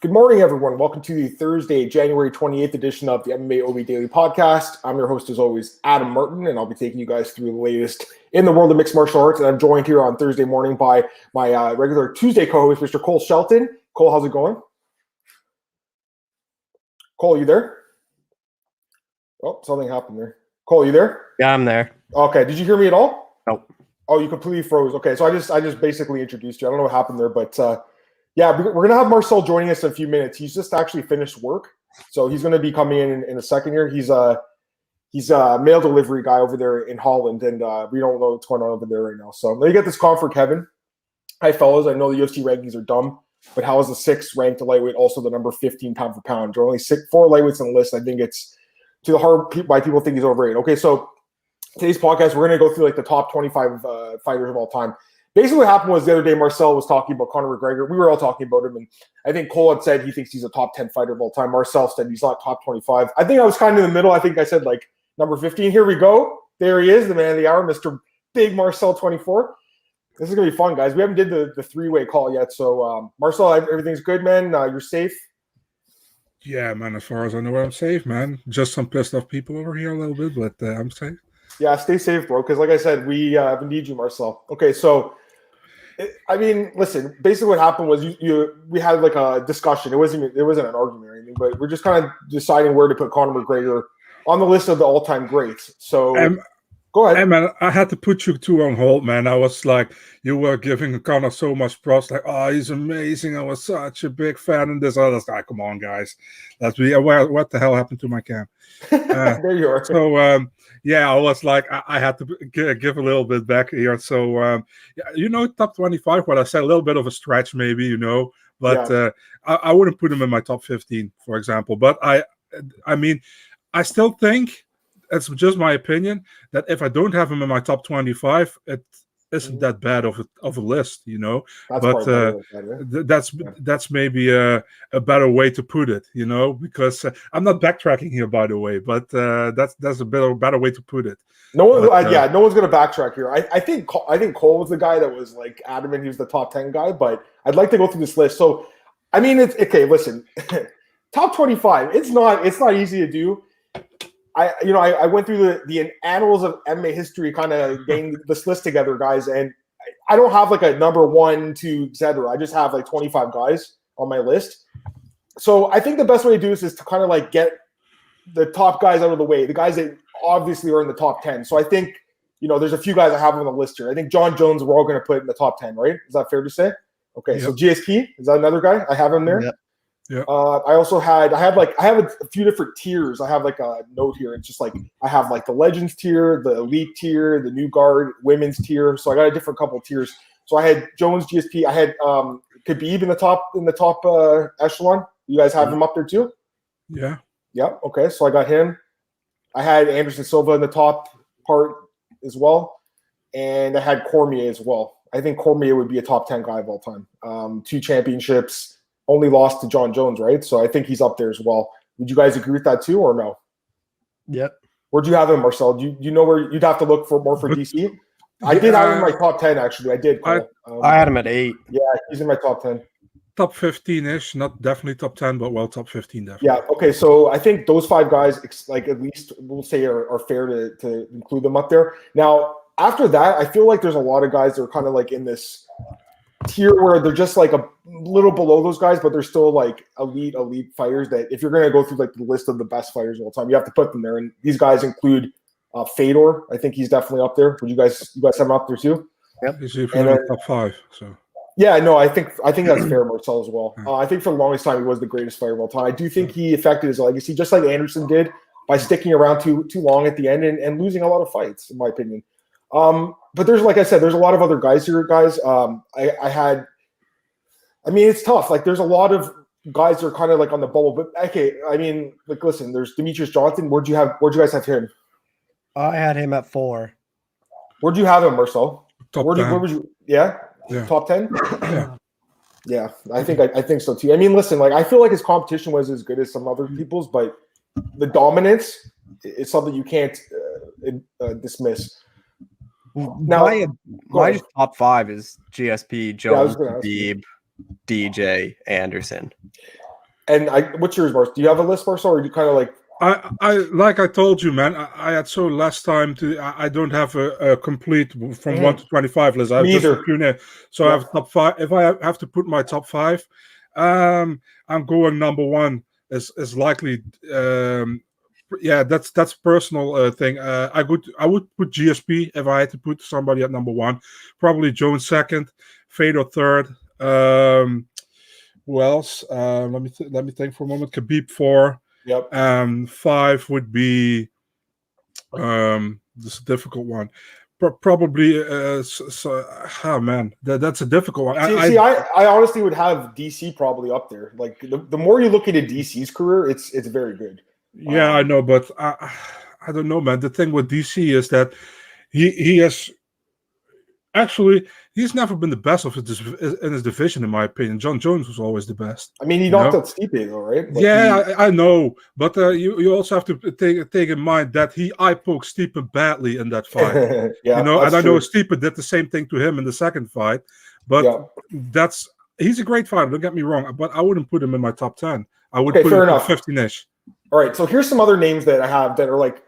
Good morning, everyone. Welcome to the Thursday, January 28th edition of the MMAOB Daily Podcast. I'm your host, as always, Adam Martin, and I'll be taking you guys through the latest in the world of mixed martial arts. And I'm joined here on Thursday morning by my regular Tuesday co-host, Mr. Cole Shelton. Cole, how's it going? Cole, you there? Oh, something happened there. Cole, you there? Yeah, I'm there. Okay. Did you hear me at all? Nope. Oh, you completely froze. Okay, so I just basically introduced you. I don't know what happened there, but yeah, we're going to have Marcel joining us in a few minutes. He's just actually finished work, so he's going to be coming in a second here. He's a mail delivery guy over there in Holland, and we don't know what's going on over there right now. So let me get this call for Kevin. Hi, fellas. I know the UFC rankings are dumb, but how is the 6th ranked lightweight also the number 15 pound for pound? There are only 4 lightweights on the list. I think it's to the heart why people think he's overrated. Okay, so today's podcast, we're going to go through like the top 25 fighters of all time. Basically what happened was the other day, Marcel was talking about Conor McGregor. We were all talking about him, and I think Cole had said he thinks he's a top 10 fighter of all time. Marcel said he's not top 25. I think I was kind of in the middle. I think I said like number 15. Here we go. There he is, the man of the hour, Mr. Big Marcel 24. This is going to be fun, guys. We haven't did the three-way call yet. So, Marcel, everything's good, man? You're safe? Yeah, man, as far as I know, I'm safe, man. Just some pissed off people over here a little bit, but I'm safe. Yeah, stay safe, bro, because like I said, we need you, Marcel. Okay, so I mean, listen. Basically, what happened was we had like a discussion. It wasn't an argument or anything, but we're just kind of deciding where to put Conor McGregor on the list of the all-time greats. So go ahead. Hey, man, I had to put you two on hold, man. I was like, you were giving Conor so much props, like, oh, he's amazing. I was such a big fan, and this other guy. Come on, guys, what the hell happened to my cam? There you are. So yeah, I was like, I had to give a little bit back here. So yeah, top 25. What I said, a little bit of a stretch, maybe, but yeah. I wouldn't put him in my top 15, for example. But I mean, I still think, it's just my opinion, that if I don't have him in my top 25, it isn't that bad of a list, that's maybe a better way to put it, because I'm not backtracking here, by the way, but that's a better way to put it. No one's going to backtrack here. I think Cole was the guy that was like adamant he was the top 10 guy, but I'd like to go through this list. So I mean, it's okay. Listen, top 25. It's not easy to do. I went through the annals of MMA history, kind of getting this list together, guys, and I don't have like a number 1, 2, etc. I just have like 25 guys on my list. So I think the best way to do this is to kind of like get the top guys out of the way, the guys that obviously are in the top 10. So I think, there's a few guys I have on the list here. I think John Jones we're all going to put in the top 10, right? Is that fair to say? Okay, yep. So GSP, is that another guy? I have him there. Yep. Yeah. I have a few different tiers. I have like a note here. It's just like I have like the Legends tier, the Elite tier, the New Guard, Women's tier. So I got a different couple of tiers. So I had Jones, GSP. I had Khabib in the top echelon. You guys have him up there too? Yeah. Yeah. Okay. So I got him. I had Anderson Silva in the top part as well, and I had Cormier as well. I think Cormier would be a top 10 guy of all time. 2 championships. Only lost to John Jones, right? So I think he's up there as well. Would you guys agree with that too, or no? Yep. Where'd you have him, Marcel? Do you know where you'd have to look for more for DC? I did have him in my top 10, actually. I did. I had him at 8. Yeah, he's in my top 10. Top 15-ish, not definitely top 10, but top 15 definitely. Yeah. Okay. So I think those 5 guys, like at least we'll say, are fair to include them up there. Now after that, I feel like there's a lot of guys that are kind of like in this tier where they're just like a little below those guys, but they're still like elite fighters that if you're going to go through like the list of the best fighters of all time, you have to put them there. And these guys include Fedor. I think he's definitely up there. Would you guys have him up there too? Yep. He's in the top 5. So yeah, no, I think that's fair, Marcel, as well. I think for the longest time he was the greatest fighter of all time. I do think he affected his legacy just like Anderson did by sticking around too long at the end and losing a lot of fights, in my opinion. But there's, like I said, there's a lot of other guys here, guys. I mean, it's tough. Like, there's a lot of guys that are kind of like on the bubble. But okay, I mean, like, listen, there's Demetrius Johnson. Where'd you guys have him? I had him at 4. Where'd you have him, Marcel? Top 10. Where would you? Yeah. Top 10. Yeah, I think so too. I mean, listen, like, I feel like his competition was as good as some other people's, but the dominance is something you can't dismiss. Now, my top 5 is GSP, Jones, Khabib, DJ, Anderson. And what's yours, Marcel? Do you have a list, Marcel, or are you kind of like? I like I told you, man. I had so less time to. I don't have a complete from 1 to 25 list. I have Me just either. a few names. So I have top 5. If I have to put my top 5, I'm going number 1 is likely. That's personal thing. I would put GSP if I had to put somebody at number 1. Probably Jones second, Fedor third. Who else? Let me think for a moment. Khabib 4. Yep. 5 would be this is a difficult one. Probably man, that's a difficult one. I honestly would have DC probably up there. Like the more you look into DC's career, it's very good. Yeah, I know, but I don't know, man. The thing with DC is that he has actually he's never been the best of in his division, in my opinion. John Jones was always the best. I mean, he knocked out Stipe, though, right? Like I know, but you also have to take in mind that he eye-poked Stipe badly in that fight. And I know Stipe did the same thing to him in the second fight, but he's a great fighter. Don't get me wrong, but I wouldn't put him in my top 10. I would put him in 15-ish. All right, so here's some other names that I have that are like,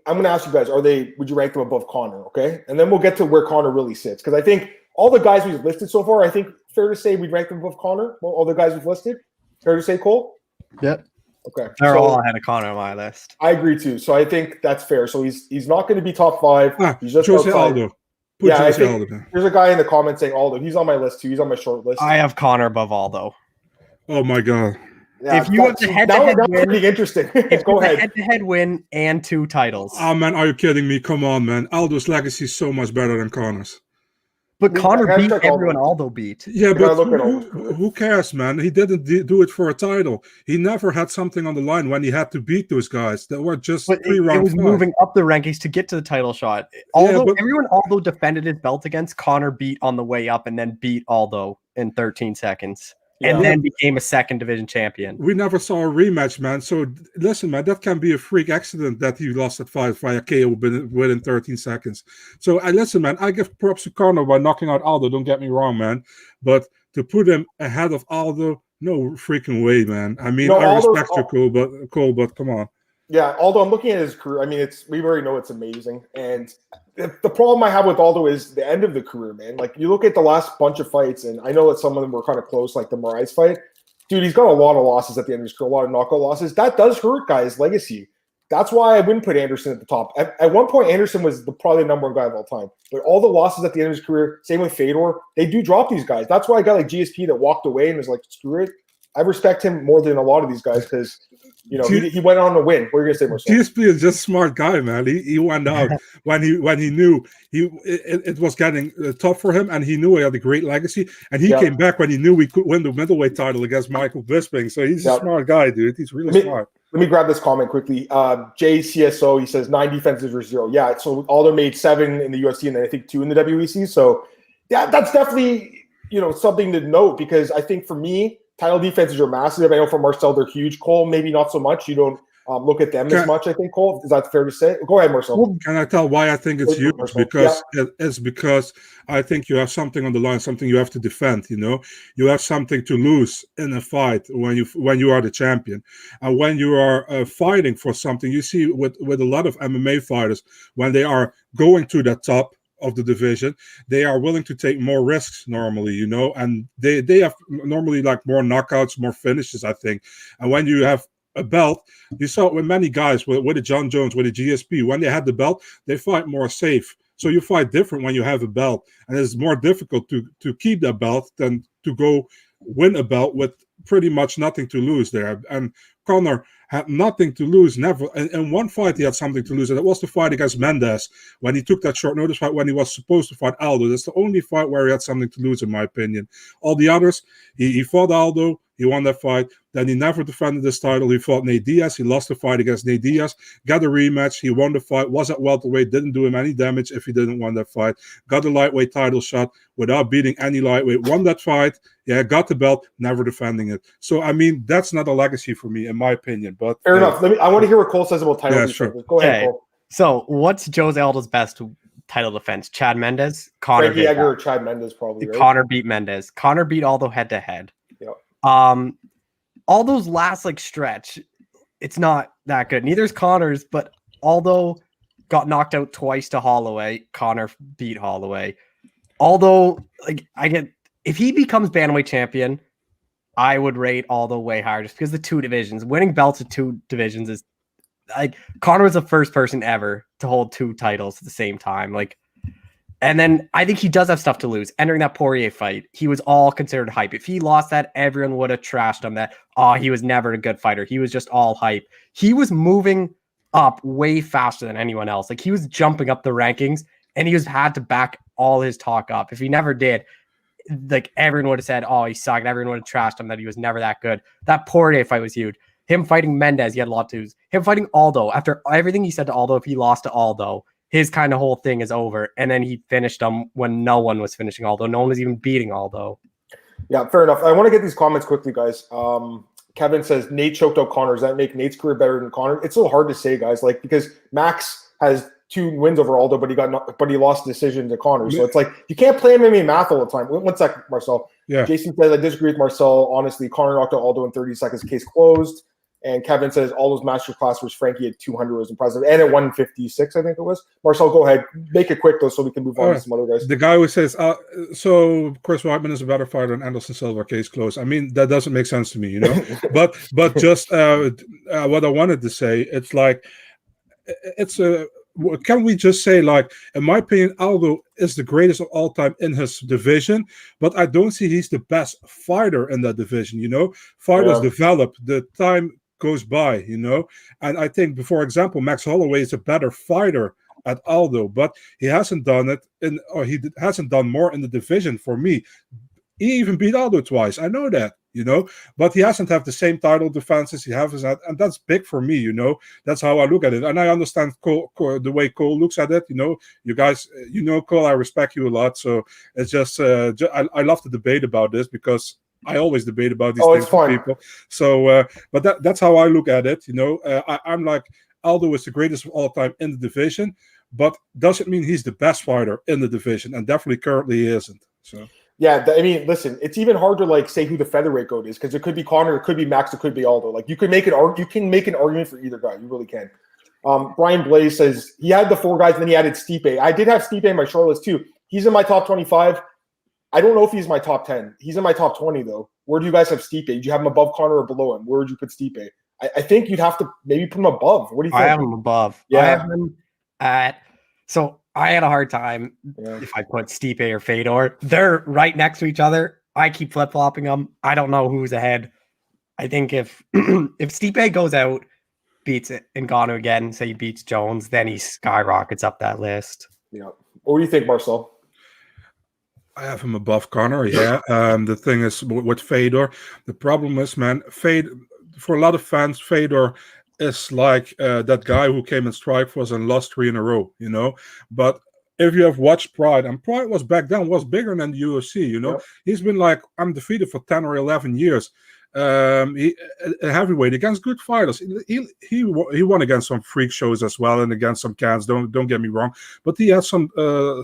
I'm going to ask you guys, would you rank them above Conor, okay? And then we'll get to where Conor really sits. Because I think all the guys we've listed so far, I think fair to say we'd rank them above Conor, all the guys we've listed? Fair to say, Cole? Yep. Okay. They're all ahead of Conor on my list. I agree, too. So I think that's fair. So he's not going to be top 5. He's just Jose Aldo. I think there's a guy in the comments saying Aldo. He's on my list, too. He's on my short list. I have Conor above Aldo. Oh, my God. Yeah, if you have the head-to-head win, pretty interesting. Go ahead. Head-to-head win and 2 titles. Oh man, are you kidding me? Come on, man. Aldo's legacy is so much better than Conor's. But Conor beat everyone Aldo beat. Yeah, but who cares, man? He didn't do it for a title. He never had something on the line when he had to beat those guys that were just 3 rounds. It was moving up the rankings to get to the title shot. Everyone Aldo defended his belt against, Conor beat on the way up and then beat Aldo in 13 seconds. And then became a second division champion. We never saw a rematch, man. So listen, man, that can be a freak accident that he lost at 5 via KO within 13 seconds. So listen, man, I give props to Conor by knocking out Aldo. Don't get me wrong, man. But to put him ahead of Aldo, no freaking way, man. I mean, I respect you, Cole, but come on. Yeah, Aldo, I'm looking at his career. I mean, we already know it's amazing. And the problem I have with Aldo is the end of the career, man. Like, you look at the last bunch of fights, and I know that some of them were kind of close, like the Moraes fight. Dude, he's got a lot of losses at the end of his career, a lot of knockout losses. That does hurt guys' legacy. That's why I wouldn't put Anderson at the top. At one point, Anderson was probably the number 1 guy of all time. But all the losses at the end of his career, same with Fedor, they do drop these guys. That's why a guy like GSP that walked away and was like, screw it. I respect him more than a lot of these guys because he went on to win. What are you gonna say, Marcel? GSP is just a smart guy, man. He went out when he knew it was getting tough for him, and he knew he had a great legacy. And he came back when he knew he could win the middleweight title against Michael Bisping. So he's a smart guy, dude. He's really smart. Let me grab this comment quickly. JCSO, he says 9 defenses versus 0. Yeah, so Aldo made 7 in the UFC and then I think 2 in the WEC. So that's definitely something to note because I think for me, title defenses are massive. I know for Marcel, they're huge. Cole, maybe not so much. You don't look at them as much, I think, Cole. Is that fair to say? Go ahead, Marcel. Well, can I tell why I think it's huge? Because it's because I think you have something on the line, something you have to defend. You have something to lose in a fight when you are the champion, and when you are fighting for something. You see with a lot of MMA fighters when they are going to the top of the division, they are willing to take more risks normally, and they have normally like more knockouts, more finishes, I think. And when you have a belt, you saw it with many guys with a John Jones, with a GSP, when they had the belt, they fight more safe. So you fight different when you have a belt, and it's more difficult to keep that belt than to go win a belt with pretty much nothing to lose there. And Conor had nothing to lose, never. In one fight, he had something to lose, and it was the fight against Mendes when he took that short notice fight when he was supposed to fight Aldo. That's the only fight where he had something to lose, in my opinion. All the others, he fought Aldo, he won that fight. Then he never defended his title. He fought Nate Diaz. He lost the fight against Nate Diaz. Got a rematch. He won the fight. Was at welterweight. Didn't do him any damage if he didn't win that fight. Got the lightweight title shot without beating any lightweight. Won that fight. Yeah, got the belt. Never defending it. So, I mean, that's not a legacy for me, in my opinion. But fair enough. I want to hear what Cole says about title defense. Sure. Go ahead, Cole. So, what's Jose Aldo's best title defense? Chad Mendes? Conor Frankie Edgar or Chad Mendes, probably. Right? Conor beat Mendes. Conor beat Aldo head-to-head. Yeah. Aldo's last like stretch, it's not that good. Neither is Conor's, but Aldo got knocked out twice to Holloway. Conor beat Holloway. Aldo, like if he becomes bantamweight champion, I would rate Aldo way higher just because the two divisions. Winning belts of two divisions is like Conor was the first person ever to hold two titles at the same time. Like, and then I think he does have stuff to lose. Entering that Poirier fight, he was all considered hype. If he lost that, everyone would have trashed him that, he was never a good fighter. He was just all hype. He was moving up way faster than anyone else. Like he was jumping up the rankings and he had to back all his talk up. If he never did, like everyone would have said, he sucked. Everyone would have trashed him that he was never that good. That Poirier fight was huge. Him fighting Mendez, he had a lot to lose. Him fighting Aldo, after everything he said to Aldo, if he lost to Aldo, his kind of whole thing is over. And then he finished him when no one was finishing Aldo. No one was even beating Aldo. Yeah, fair enough. I want to get these comments quickly, guys. Kevin says, Nate choked out Conor. Does that make Nate's career better than Conor? It's so hard to say, guys. Like, because Max has 2 wins over Aldo, but he lost decision to Conor. So it's like, you can't play MMA math all the time. One second, Marcel. Yeah. Jason says, I disagree with Marcel. Honestly, Conor knocked out Aldo in 30 seconds. Case closed. And Kevin says Aldo's masterclass versus Frankie at 200 was impressive. And at 156, I think it was. Marcel, go ahead. Make it quick, though, so we can move on to some other guys. The guy who says, so Chris Weidman is a better fighter than Anderson Silva, case closed. I mean, that doesn't make sense to me, but just what I wanted to say, it's like, can we just say, like, in my opinion, Aldo is the greatest of all time in his division, but I don't see he's the best fighter in that division, Fighters develop, the time goes by, and I think, for example, Max Holloway is a better fighter at Aldo, but he hasn't done it hasn't done more in the division for me. He even beat Aldo twice. I know that, but he hasn't had the same title defenses he has, and that's big for me, That's how I look at it. And I understand Cole, the way Cole looks at it, You guys, Cole, I respect you a lot. So it's just, I love to debate about this because I always debate about these things with people. So, but that's how I look at it, I'm like, Aldo is the greatest of all time in the division, but doesn't mean he's the best fighter in the division, and definitely currently he isn't. So. Yeah, I mean, listen, it's even hard to like say who the featherweight GOAT is because it could be Conor, it could be Max, it could be Aldo. Like you can make an argument for either guy. You really can. Brian Blaze says he had the 4 guys, and then he added Stipe. I did have Stipe in my short list too. He's in my top 25. I don't know if he's my top 10. He's in my top 20 though. Where do you guys have Stipe? Did you have him above Conor or below him? Where would you put Stipe? I think you'd have to maybe put him above. What do you think? I have him above. Yeah. I have him at. So I had a hard time if I put Stipe or Fedor. They're right next to each other. I keep flip-flopping them. I don't know who's ahead. I think if Stipe goes out, beats it Ngannou again, say he beats Jones, then he skyrockets up that list. Yeah. What do you think, Marcel? I have him above Conor, yeah. The thing is with Fedor, the problem is, man, for a lot of fans, Fedor is like that guy who came in Strikeforce and lost 3 in a row, But if you have watched Pride, and Pride was back then was bigger than the UFC, Yep. He's been like undefeated for 10 or 11 years. He heavyweight against good fighters. He won against some freak shows as well and against some cans. Don't get me wrong, but he had some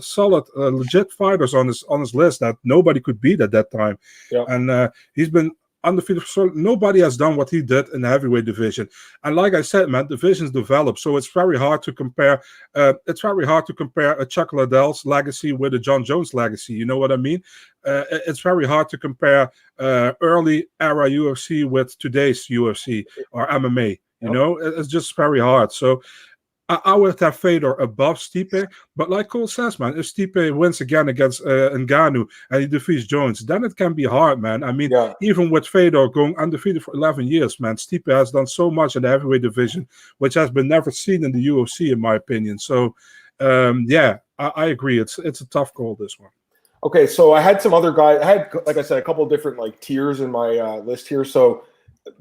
solid, legit fighters on his list that nobody could beat at that time. Yep. And he's been undefeated. So nobody has done what he did in the heavyweight division. And like I said, man, divisions develop, so it's very hard to compare. It's very hard to compare a Chuck Liddell's legacy with a John Jones legacy. You know what I mean? It's very hard to compare early era UFC with today's UFC or MMA. You know, it's just very hard. So I would have Fedor above Stipe, but like Cole says, man, if Stipe wins again against Ngannou and he defeats Jones, then it can be hard, man. I mean, even with Fedor going undefeated for 11 years, man, Stipe has done so much in the heavyweight division, which has been never seen in the UFC, in my opinion. So, I agree. It's a tough call, this one. Okay, so I had some other guys. I had, like I said, a couple of different like tiers in my list here. So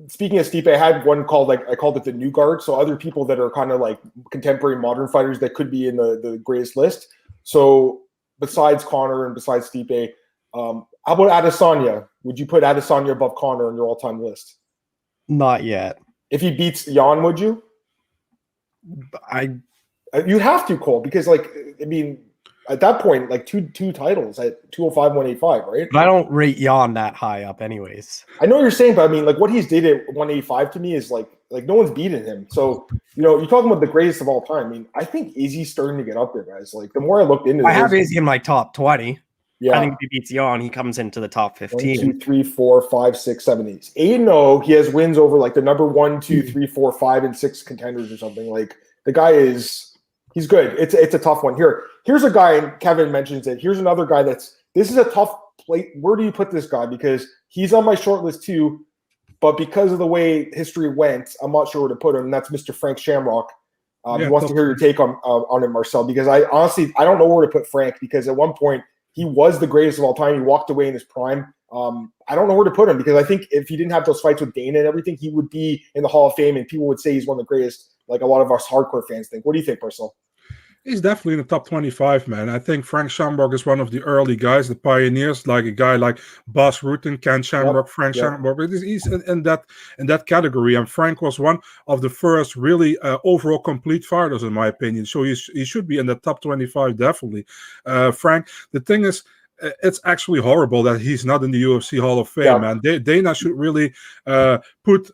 speaking of Stipe, I had one called I called it the new guard. So other people that are kind of like contemporary modern fighters that could be in the greatest list. So besides Conor and besides Stipe, how about Adesanya? Would you put Adesanya above Conor on your all-time list? Not yet. If he beats Jan, would you? You'd have to, Cole, because like I mean, at that point, like two titles at 205, 185, right? But I don't rate Jan that high up, anyways. I know what you're saying, but I mean, like what he's did at 185 to me is like no one's beaten him. So you're talking about the greatest of all time. I mean, I think Izzy's starting to get up there, guys. Like the more I looked into, I have Izzy in my top 20. Yeah, I think if he beats Jan, he comes into the top 15. 1, 2, 3, 4, 5, 6, 7, 8. 8-0. He has wins over like the number 1, 2, 3, 4, 5, and 6 contenders or something. Like the guy he's good. It's a tough one. Here's a guy, and Kevin mentions it. Here's another guy this is a tough plate. Where do you put this guy? Because he's on my short list too, but because of the way history went, I'm not sure where to put him. And that's Mr. Frank Shamrock. He wants to hear your take on it, Marcel, because I honestly don't know where to put Frank, because at one point he was the greatest of all time. He walked away in his prime. I don't know where to put him, because I think if he didn't have those fights with Dana and everything, he would be in the Hall of Fame, and people would say he's one of the greatest, like a lot of us hardcore fans think. What do you think, Marcel? He's definitely in the top 25, man. I think Frank Shamrock is one of the early guys, the pioneers, like a guy like Bas Rutten, Ken Shamrock, Frank Shamrock. He's in that category. And Frank was one of the first really overall complete fighters, in my opinion. So he should be in the top 25, definitely. Frank, the thing is, it's actually horrible that he's not in the UFC Hall of Fame, man. Dana should really put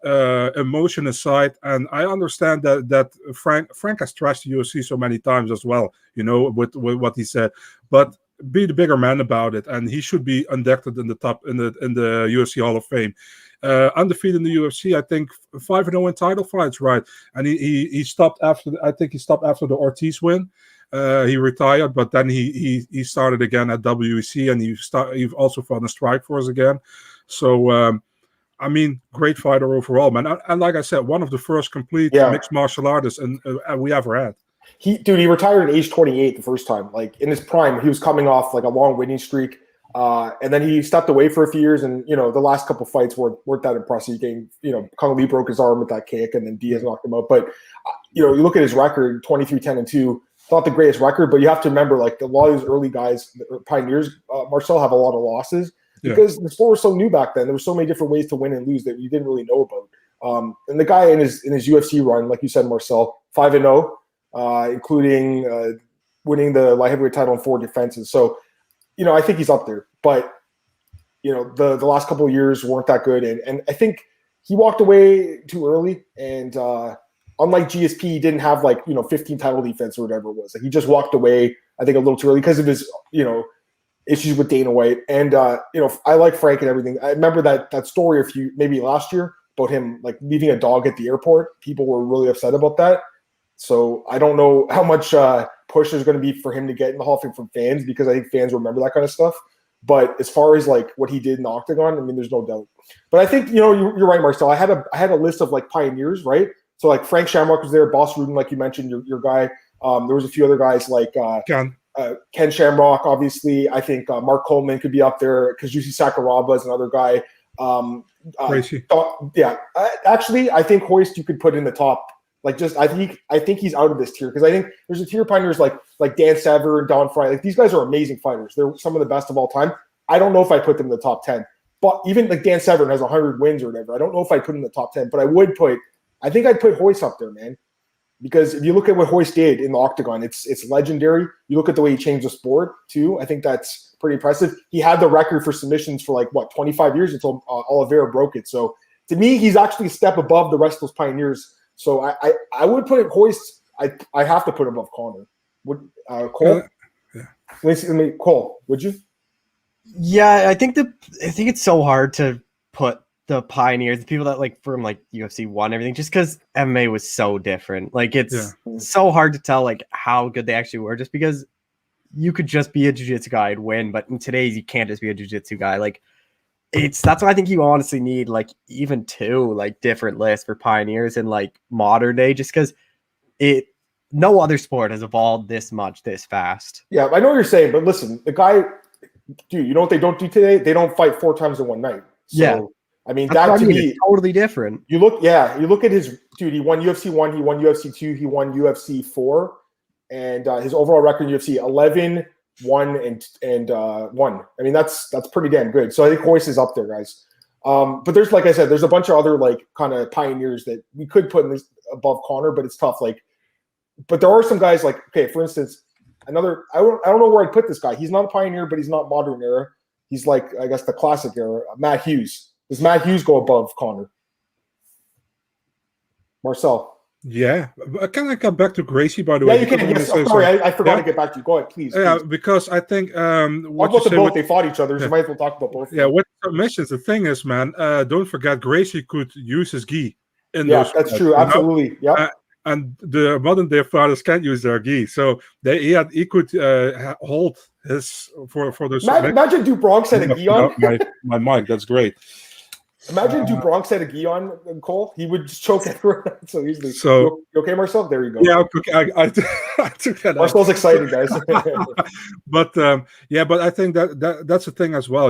emotion aside. And I understand that Frank has trashed the UFC so many times as well, with what he said. But be the bigger man about it, and he should be inducted in the UFC Hall of Fame. Undefeated in the UFC, I think 5-0 in title fights, right? And he stopped after. I think he stopped after the Ortiz win. He retired, but then he started again at WEC, and he also fought in Strikeforce again. So I mean, great fighter overall, man. And like I said, one of the first complete mixed martial artists we ever had. He retired at age 28 the first time. Like in his prime, he was coming off like a long winning streak, and then he stepped away for a few years. And the last couple fights weren't that impressive. Kung Lee broke his arm with that kick, and then Diaz knocked him out. But you look at his record, 23-10-2. Not the greatest record, but you have to remember, like a lot of these early guys, pioneers, Marcel, have a lot of losses because the sport was so new back then. There were so many different ways to win and lose that you didn't really know about. And the guy in his UFC run, like you said, Marcel, 5-0, including winning the light heavyweight title in 4 defenses. So, I think he's up there. But the last couple of years weren't that good, and I think he walked away too early. And unlike GSP, he didn't have 15 title defense or whatever it was. Like he just walked away, I think, a little too early because of his, issues with Dana White. And I like Frank and everything. I remember that story maybe last year about him like leaving a dog at the airport. People were really upset about that. So I don't know how much push there's going to be for him to get in the Hall of Fame from fans, because I think fans remember that kind of stuff. But as far as like what he did in the octagon, I mean, there's no doubt. But I think you're right, Marcel. I had a list of like pioneers, right? So like Frank Shamrock was there, Bas Rutten, like you mentioned, your guy. There was a few other guys like Ken Shamrock, obviously. I think Mark Coleman could be up there. Kazushi Sakuraba is another guy. Actually, I think Hoist you could put in the top. Like I think he's out of this tier, because I think there's a tier of pioneers like Dan Severn and Don Fry. Like these guys are amazing fighters. They're some of the best of all time. I don't know if I put them in the top 10. But even like Dan Severn has 100 wins or whatever. I don't know if I put him in the top 10, but I think I'd put Hoist up there, man. Because if you look at what Hoist did in the octagon, it's legendary. You look at the way he changed the sport too. I think that's pretty impressive. He had the record for submissions for 25 years until Oliveira broke it. So to me, he's actually a step above the rest of those pioneers. So I would put it Hoist. I have to put him above Conor. Would Cole? Let me Cole. Would you? Yeah, I think it's so hard to put the pioneers, the people that from UFC 1, everything, just because MMA was so different. It's so hard to tell how good they actually were, just because you could just be a jiu-jitsu guy and win, but in today's you can't just be a jiu-jitsu guy. That's why I think you honestly need even 2 different lists for pioneers in modern day, just because no other sport has evolved this much this fast. Yeah, I know what you're saying, but listen, the guy, dude, you know what they don't do today? They don't fight 4 times in one night. So, I mean, that to me is totally different. You look at his dude. He won UFC 1, he won UFC 2, he won UFC 4, and his overall record in UFC 11, 1 and 1. I mean, that's pretty damn good. So I think Hoist is up there, guys. But there's, like I said, there's a bunch of other kind of pioneers that we could put in this above Conor, but it's tough. But there are some guys okay, for instance, another. I don't know where I'd put this guy. He's not a pioneer, but he's not modern era. He's like, I guess, the classic era. Matt Hughes. Does Matt Hughes go above Conor? Marcel. Yeah, can I come back to Gaethje, by the way? Yeah, you can. Yes, sorry, I forgot to get back to you. Go ahead, please. Yeah, because I think what about the both? They fought each other, so might as well talk about both. Yeah, with submissions, the thing is, man, don't forget Gaethje could use his gi in those. Yeah, that's true. Absolutely. Yeah. And the modern day fighters can't use their gi, so he could hold his for those. Imagine Dubronx had a gi on. my mic, that's great. Imagine Dubronx had a gi on, Cole. He would just choke everyone so easily. So, you okay, Marcel? There you go. Yeah, okay. I took that. Marcel's excited, guys. But I think that's the thing as well.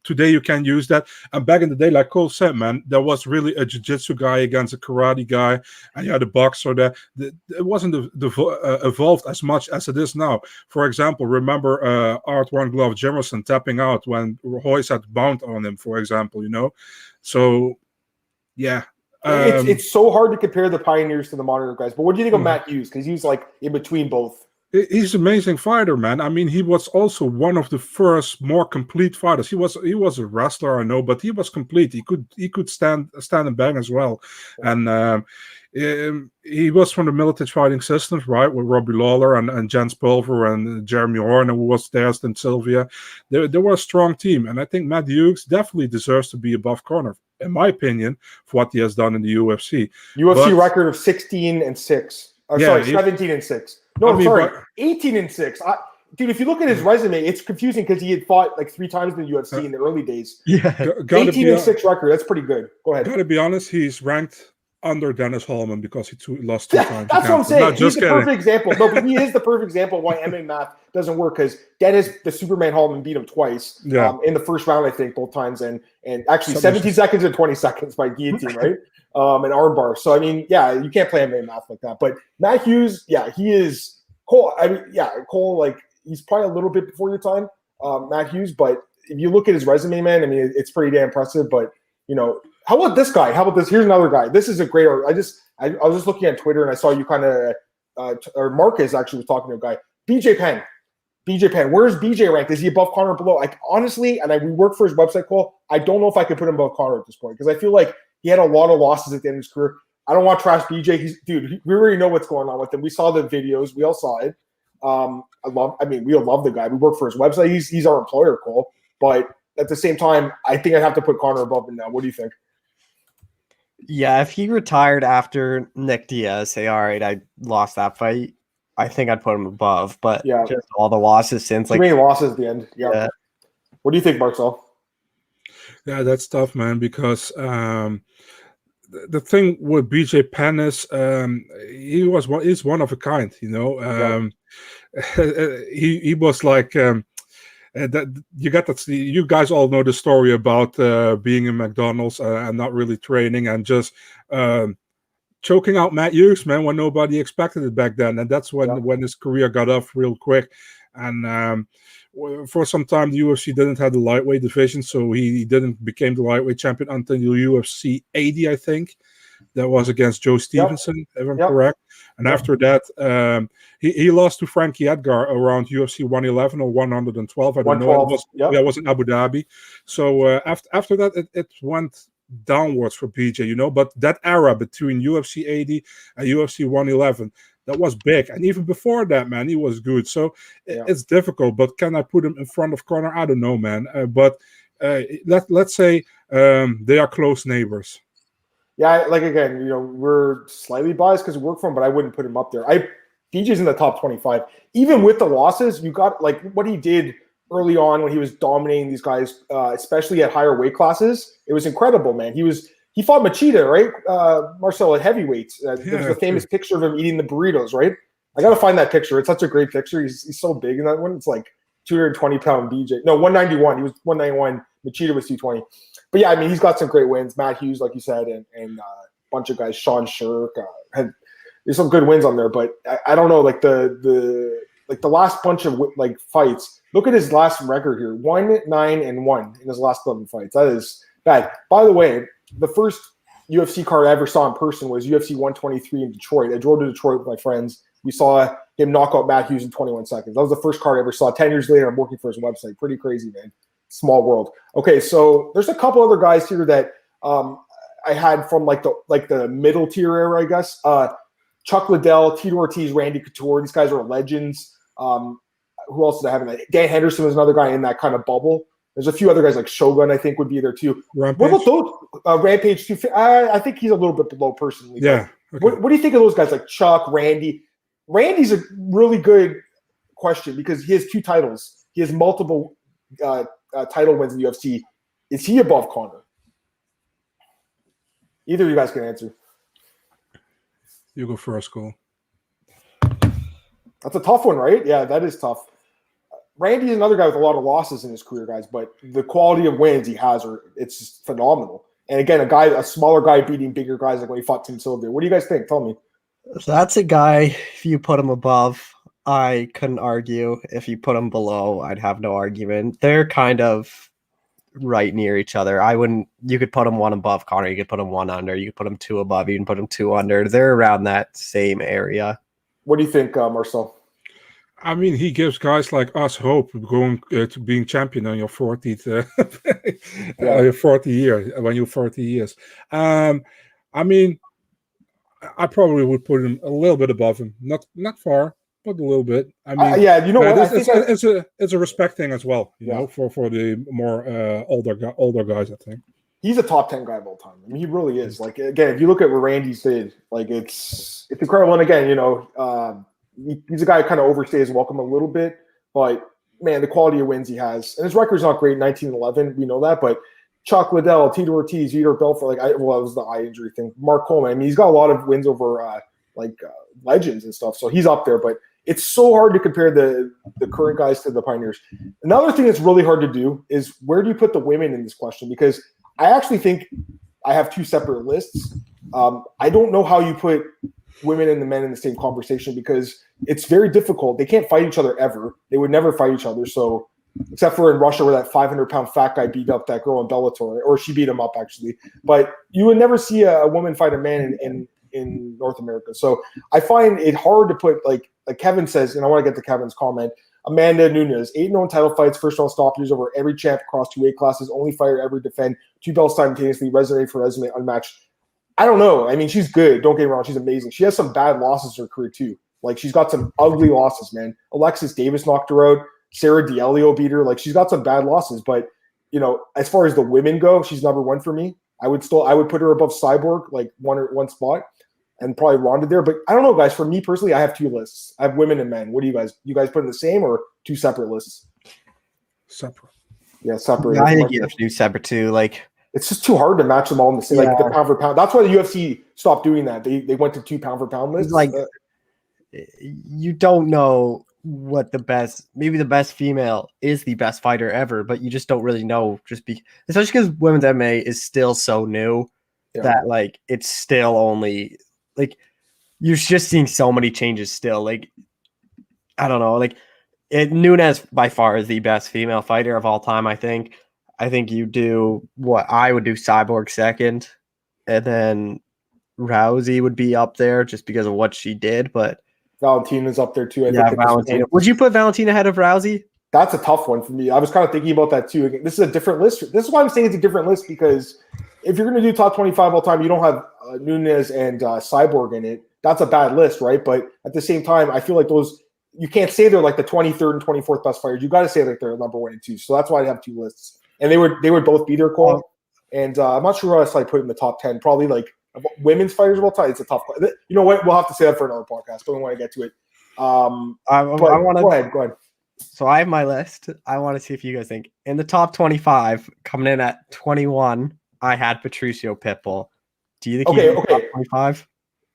Today you can use that, and back in the day, like Cole said, man, there was really a jiu-jitsu guy against a karate guy, and you had a boxer that it wasn't evolved as much as it is now. For example, remember Art One Glove Jimerson tapping out when Royce had bound on him, for example, so yeah. It's so hard to compare the pioneers to the modern guys, but what do you think of Matt Hughes? Because he's like in between both. He's an amazing fighter, man. I mean, he was also one of the first more complete fighters. He was a wrestler, I know, but he was complete. He could stand and bang as well. And he was from the military fighting systems, right, with Robbie Lawler and Jens Pulver and Jeremy Horner, who was there, and Sylvia. They were a strong team, and I think Matt Hughes definitely deserves to be above Conor, in my opinion, for what he has done in the UFC. Record of 16-6. Oh, yeah, 17-6. No, I'm sorry, 18-6. Dude, if you look at his resume, it's confusing because he had fought like 3 times in the UFC in the early days. Yeah, 18-6 record. That's pretty good. Go ahead. Gotta be honest, he's ranked under Dennis Hallman because he lost 2 times. That's what I'm saying. He's the perfect example. No, but he is the perfect example of why MMA math doesn't work, because Dennis, the Superman Hallman, beat him twice in the first round, I think, both times, and actually 17 seconds and 20 seconds by guillotine, right? An armbar. So I mean, yeah, you can't play MMA math like that. But Matt Hughes, yeah, he is Cole. I mean, yeah, Cole, like he's probably a little bit before your time, Matt Hughes. But if you look at his resume, man, I mean, it's pretty damn impressive. But how about this guy? How about this? Here's another guy. This is a great. I was just looking at Twitter and I saw you kind of, or Marcus actually was talking to a guy, BJ Penn. BJ Penn, where's BJ ranked? Is he above Conor or below? Like honestly, and we work for his website, Cole. I don't know if I could put him above Conor at this point, because I feel like he had a lot of losses at the end of his career. I don't want to trash BJ. We already know what's going on with him. We saw the videos. We all saw it. We all love the guy. We work for his website. He's our employer, Cole. But at the same time, I think I'd have to put Conor above him now. What do you think? Yeah, if he retired after Nick Diaz, say, all right, I lost that fight, I think I'd put him above. But just all the losses since, like, too many losses at the end. Yeah. What do you think, Marcel? Yeah, that's tough, man, because the thing with BJ Penn is he's one of a kind, he was like that you got that. You guys all know the story about being in McDonald's and not really training and just choking out Matt Hughes, man, when nobody expected it back then, and that's when his career got off real quick. And for some time, the UFC didn't have the lightweight division, so he didn't become the lightweight champion until UFC 80, I think. That was against Joe Stevenson, if I'm correct. And after that, he lost to Frankie Edgar around UFC 111 or 112. I don't know. It was in Abu Dhabi. So after that, it went downwards for BJ, But that era between UFC 80 and UFC 111, that was big. And even before that, man, he was good. So it's difficult. But can I put him in front of Conor? I don't know, man. But let's say they are close neighbors. Yeah, like again, we're slightly biased because we work for him, but I wouldn't put him up there. BJ's in the top 25. Even with the losses, you got like what he did early on when he was dominating these guys, especially at higher weight classes. It was incredible, man. He fought Machida, right? Marcel at heavyweights. There's a famous picture of him eating the burritos, right? I got to find that picture. It's such a great picture. He's so big in that one. It's like 220-pound BJ. No, 191. He was 191. Machida was 220. But yeah, I mean, he's got some great wins. Matt Hughes, like you said, and a bunch of guys. Sean Shirk there's some good wins on there. But I don't know, like the last bunch of like fights. Look at his last record here: 1-9-1 in his last 11 fights. That is bad. By the way, the first UFC card I ever saw in person was UFC 123 in Detroit. I drove to Detroit with my friends. We saw him knock out Matt Hughes in 21 seconds. That was the first card I ever saw. 10 years later, I'm working for his website. Pretty crazy, man. Small world. Okay, so there's a couple other guys here that I had from like the middle tier era, I guess. Chuck Liddell, Tito Ortiz, Randy Couture. These guys are legends. Who else did I have in that? Dan Henderson was another guy in that kind of bubble. There's a few other guys like Shogun, I think, would be there too. Rampage? What about those? Rampage, too. I think he's a little bit below personally. Yeah. Okay. What do you think of those guys like Chuck, Randy? Randy's a really good question because he has 2 titles. He has multiple title wins in the UFC. Is he above Conor? Either of you guys can answer. You go first, Cole. That's a tough one, right? Yeah, that is tough. Randy's another guy with a lot of losses in his career, guys, but the quality of wins he has it's just phenomenal. And again, a smaller guy beating bigger guys like when he fought Tim Sylvia. What do you guys think? Tell me. So that's a guy, if you put him above, I couldn't argue. If you put him below, I'd have no argument. They're kind of right near each other. You could put him 1 above Conor, you could put him 1 under, you could put him 2 above, you can put him 2 under. They're around that same area. What do you think, Marcel? I mean, he gives guys like us hope going to being champion on your 40th, your 40 year when you're 40 years. I mean, I probably would put him a little bit above him, not far, but a little bit. I mean, yeah, you know what? It's a respect thing as well, you know, for the more older guys. I think he's a top 10 guy of all time. I mean, he really is. Like again, if you look at what Randy's did, like it's incredible. And again, you know. He's a guy who kind of overstays his welcome a little bit, but man, the quality of wins he has, and his record's not great. 19-11, we know that, but Chuck Liddell, Tito Ortiz, Vitor Belfort, it was the eye injury thing. Mark Coleman, I mean, he's got a lot of wins over legends and stuff, so he's up there. But it's so hard to compare the current guys to the pioneers. Another thing that's really hard to do is where do you put the women in this question? Because I actually think I have 2 separate lists. I don't know how you put women and the men in the same conversation because it's very difficult. They can't fight each other ever. They would never fight each other. So except for in Russia where that 500-pound fat guy beat up that girl in Bellator, or she beat him up actually. But you would never see a woman fight a man in North America. So I find it hard to put like Kevin says, and I want to get to Kevin's comment, Amanda Nunes, 8 known title fights, first round stoppages over every champ across 2 weight classes, only fighter ever defend 2 belts simultaneously, resume for resume, unmatched. I don't know. I mean, she's good. Don't get me wrong. She's amazing. She has some bad losses in her career, too. Like, she's got some ugly losses, man. Alexis Davis knocked her out. Sarah D'Alio beat her. Like, she's got some bad losses. But, you know, as far as the women go, she's number 1 for me. I would put her above Cyborg, like one spot, and probably Ronda there. But I don't know, guys. For me personally, I have 2 lists. I have women and men. What do you guys? You guys put in the same or 2 separate lists? Separate. Yeah, separate. Yeah, I think you have to do separate too. Like, it's just too hard to match them all in the same, like the pound for pound. That's why the UFC stopped doing that. They went to 2 pound for pound lists. Like, you don't know what maybe the best female is the best fighter ever, but you just don't really know. Especially because women's MMA is still so new that like it's still only like you're just seeing so many changes still. Like, I don't know. Like, Nunes by far is the best female fighter of all time. I think you do what I would do Cyborg second, and then Rousey would be up there just because of what she did. But Valentina's up there too. I think Valentina. Would you put Valentina ahead of Rousey? That's a tough one for me. I was kind of thinking about that too. Again, this is a different list. This is why I'm saying it's a different list, because if you're going to do top 25 all time, you don't have Nunes and Cyborg in it. That's a bad list, right? But at the same time, I feel like those you can't say they're like the 23rd and 24th best fighters. You got to say like they're number 1 and 2. So that's why I have 2 lists. And they would both be their call. And I'm not sure who else I put in the top 10. Probably like women's fighters of all time. It's a tough. You know what? We'll have to say that for another podcast. Don't want to get to it. Go ahead. So I have my list. I want to see if you guys think in the top 25, coming in at 21. I had Patricio Pitbull. Do you think he's in the top 25?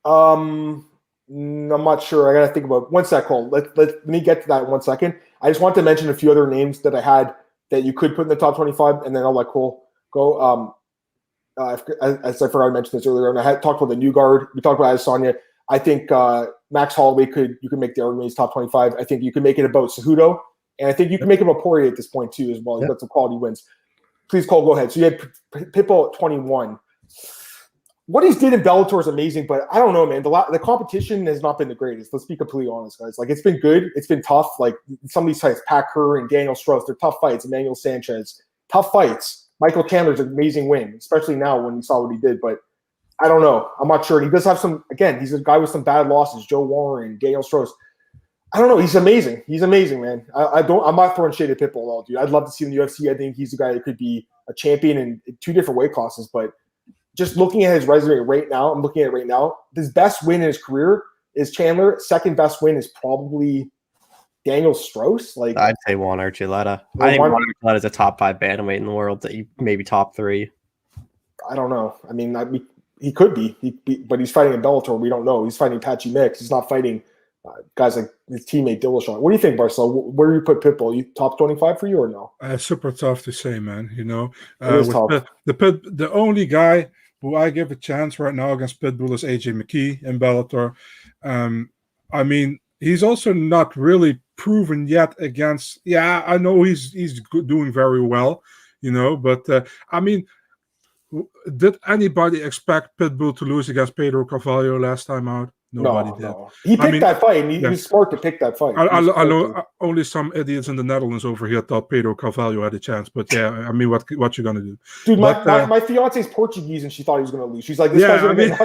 I'm not sure. I got to think about one sec. Hold. Let me get to that in 1 second. I just want to mention a few other names that I had that you could put in the top 25, and then I'll let Cole go. As I forgot to mention this earlier, and I had talked about the new guard. We talked about Adesanya. I think Max Holloway you could make the argument he's top 25. I think you can make it about Cejudo, and I think you can make him a Poirier at this point too as well. He's got some quality wins. Please, Cole, go ahead. So you had Pitbull at 21. what he's did in Bellator is amazing, but I don't know, man. The competition has not been the greatest. Let's be completely honest, guys. Like, it's been good. It's been tough. Like, some of these fights, Pat Kerr and Daniel Strauss, they're tough fights. Emmanuel Sanchez, tough fights. Michael Chandler's an amazing win, especially now when you saw what he did. But I don't know. I'm not sure. And he does have some, again, he's a guy with some bad losses. Joe Warren, Daniel Strauss. I don't know. He's amazing. He's amazing, man. I'm not throwing shade at Pitbull at all, dude. I'd love to see him in the UFC. I think he's the guy that could be a champion in 2 different weight classes, but just looking at his resume right now, I'm looking at it right now. His best win in his career is Chandler. Second best win is probably Daniel Strauss. Like, I'd say Juan Archuleta. I think Juan Archuleta is a top 5 bantamweight in the world. That maybe top 3. I don't know. I mean, he could be, but he's fighting in Bellator. We don't know. He's fighting Patchy Mix. He's not fighting guys like his teammate Dillashaw. What do you think, Barcelo? Where do you put Pitbull? You top 25 for you or no? Super tough to say, man. You know, it is tough. The only guy who I give a chance right now against Pitbull is AJ McKee in Bellator. I mean, he's also not really proven yet against. Yeah, I know he's doing very well, you know, but I mean, did anybody expect Pitbull to lose against Pedro Carvalho last time out? Nobody did. No. He picked that fight, and he was smart to pick that fight. I know only some idiots in the Netherlands over here thought Pedro Carvalho had a chance, but yeah, I mean, what you gonna do? Dude, my fiance's Portuguese, and she thought he was gonna lose. She's like, this guy's gonna get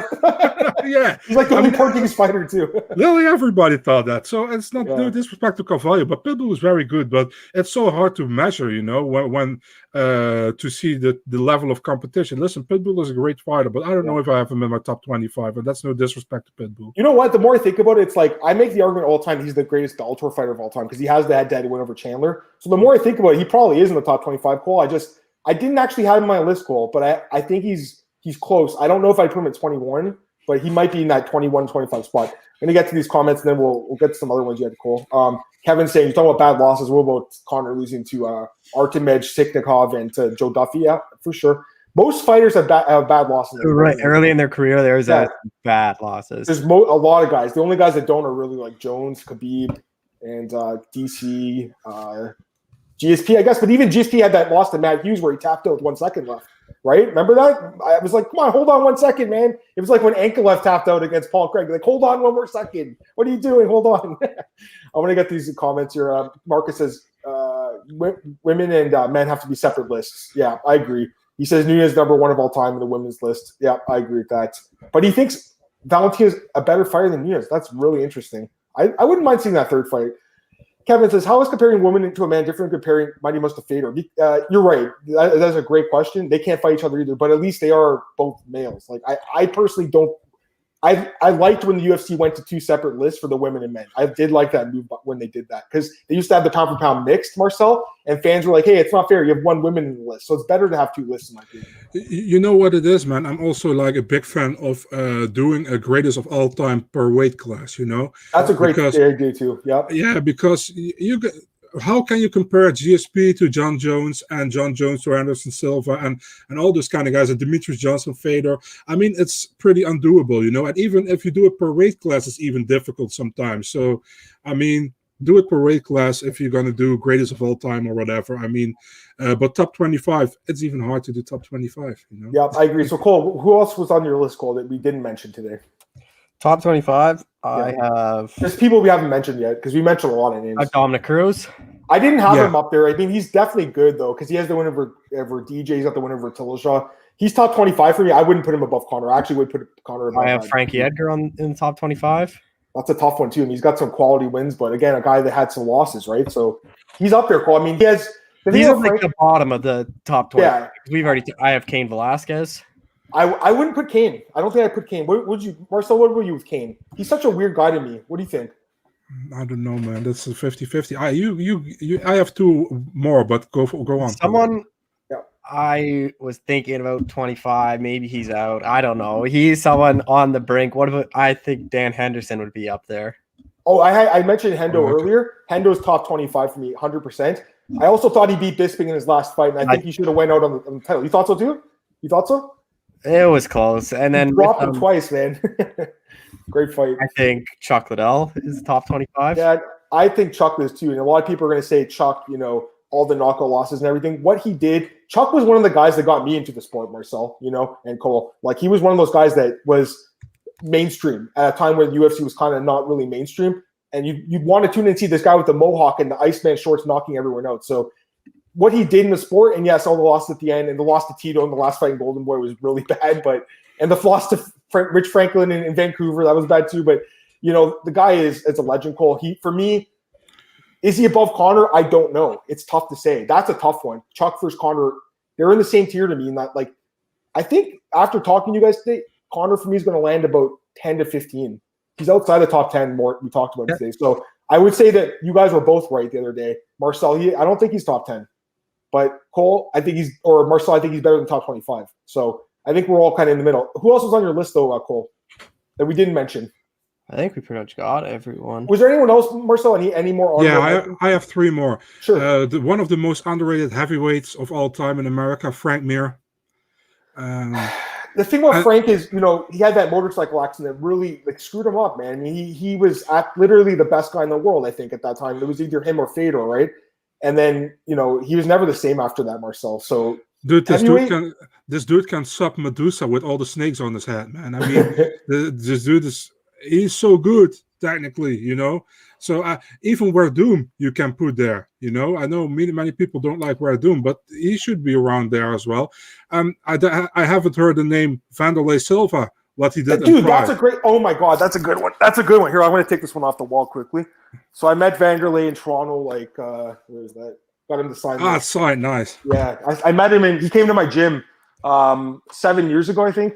yeah. He's like the only Portuguese fighter too. Literally everybody thought that. So it's not no disrespect to Carvalho, but Pitbull was very good. But it's so hard to measure, you know, when to see the level of competition. Listen, Pitbull is a great fighter, but I don't know if I have him in my top 25, and that's no disrespect to Pitbull. You know what? The more I think about it, it's like I make the argument all the time he's the greatest Bellator fighter of all time because he has the head-to-head win over Chandler. So the more I think about it, he probably is in the top 25, Cole. I didn't actually have him on my list, Cole, but I think he's close. I don't know if I put him at 21, but he might be in that 21, 25 spot. I'm going to get to these comments, and then we'll get to some other ones you had, Cole. Kevin's saying, you're talking about bad losses. What about Conor losing to Artemij Siknikov and to Joe Duffy? Yeah, for sure. Most fighters have bad losses. Right, early in their career, there's bad losses. There's a lot of guys. The only guys that don't are really like Jones, Khabib, and DC, GSP, I guess. But even GSP had that loss to Matt Hughes where he tapped out with 1 second left. Right? Remember that? I was like, come on, hold on 1 second, man. It was like when Ankalev tapped out against Paul Craig. Like, hold on 1 more second. What are you doing? Hold on. I want to get these comments here. Marcus says, women and men have to be separate lists. Yeah, I agree. He says Nunes number 1 of all time in the women's list. Yeah, I agree with that. But he thinks Valentina's a better fighter than Nunes. That's really interesting. I wouldn't mind seeing that third fight. Kevin says, how is comparing women to a man different than comparing Mighty Mouse to Fedor? You're right. That's a great question. They can't fight each other either, but at least they are both males. Like I personally don't. I liked when the UFC went to 2 separate lists for the women and men. I did like that move when they did that because they used to have the pound for pound mixed, Marcel, and fans were like, hey, it's not fair. You have 1 woman in the list. So it's better to have 2 lists in my opinion. You know what it is, man? I'm also like a big fan of doing a greatest of all time per weight class, you know? That's a great idea too. Yep. Yeah, because how can you compare GSP to John Jones and John Jones to Anderson Silva and all those kind of guys and Demetrius Johnson, Fedor? I mean, it's pretty undoable, you know. And even if you do it per weight class, it's even difficult sometimes. So, I mean, do it per weight class if you're going to do greatest of all time or whatever. I mean, but top 25, it's even hard to do top 25, you know. Yeah, I agree. So, Cole, who else was on your list, Cole, that we didn't mention today? Top 25, I have... There's people we haven't mentioned yet because we mentioned a lot of names. Dominic Cruz. I didn't have him up there. I mean, he's definitely good, though, because he has the win over DJ. He's got the win over Dillashaw. He's top 25 for me. I wouldn't put him above Conor. I actually would put Conor above. I have Frankie Edgar in the top 25. That's a tough one, too. And he's got some quality wins, but, again, a guy that had some losses, right? So he's up there, Cole. I mean, he has... He's at like the bottom of the top 20. Yeah. I have Cain Velasquez. I wouldn't put Cain. I don't think I'd put Cain. Marcel, what would you with Cain? He's such a weird guy to me. What do you think? I don't know, man. That's a 50-50. I have 2 more, but go on. Someone I was thinking about 25. Maybe he's out. I don't know. He's someone on the brink. What about? I think Dan Henderson would be up there. Oh, I mentioned Hendo earlier. Hendo's top 25 for me, 100%. I also thought he beat Bisping in his last fight, and I think he should have went out on the title. You thought so too? You thought so? It was close, and then dropped him twice, man. Great fight. I think Chuck Liddell is top 25. Yeah, I think Chuck is too. And a lot of people are going to say Chuck, you know, all the knockout losses and everything. What he did Chuck was one of the guys that got me into the sport, Marcel, and Cole. Like, he was one of those guys that was mainstream at a time when UFC was kind of not really mainstream. And you'd want to tune in and see this guy with the mohawk and the Iceman shorts knocking everyone out. So what he did in the sport, and yes, all the loss at the end, and the loss to Tito in the last fight in Golden Boy was really bad, and the loss to Rich Franklin in Vancouver, that was bad too. But, the guy is a legend, Cole. For me, is he above Conor? I don't know. It's tough to say. That's a tough one. Chuck versus Conor, they're in the same tier to me. In that, like, I think after talking to you guys today, Conor for me is going to land about 10 to 15. He's outside the top 10 more we talked about today. So I would say that you guys were both right the other day. Marcel, I don't think he's top 10. But Cole, Marcel, I think he's better than top 25. So I think we're all kind of in the middle. Who else was on your list, though, Cole, that we didn't mention? I think we pretty much got everyone. Was there anyone else, Marcel, any more? Yeah, I have three more. Sure. One of the most underrated heavyweights of all time in America, Frank Mir. The thing about Frank is, he had that motorcycle accident that really screwed him up, man. I mean, he was literally the best guy in the world, I think, at that time. It was either him or Fedor, right? And then, he was never the same after that, Marcel. So, dude, this dude can suck Medusa with all the snakes on his head, man. I mean, this dude he's so good, technically, So even Werdum you can put there, I know many people don't like Werdum, but he should be around there as well. I haven't heard the name Vanderlei Silva, what he did. Dude, that's a great. Oh my God, that's a good one. That's a good one. Here, I'm going to take this one off the wall quickly. So I met Vanderlei in Toronto. Where is that? Got him to sign. Sign, nice. Yeah, I met him, and he came to my gym 7 years ago, I think.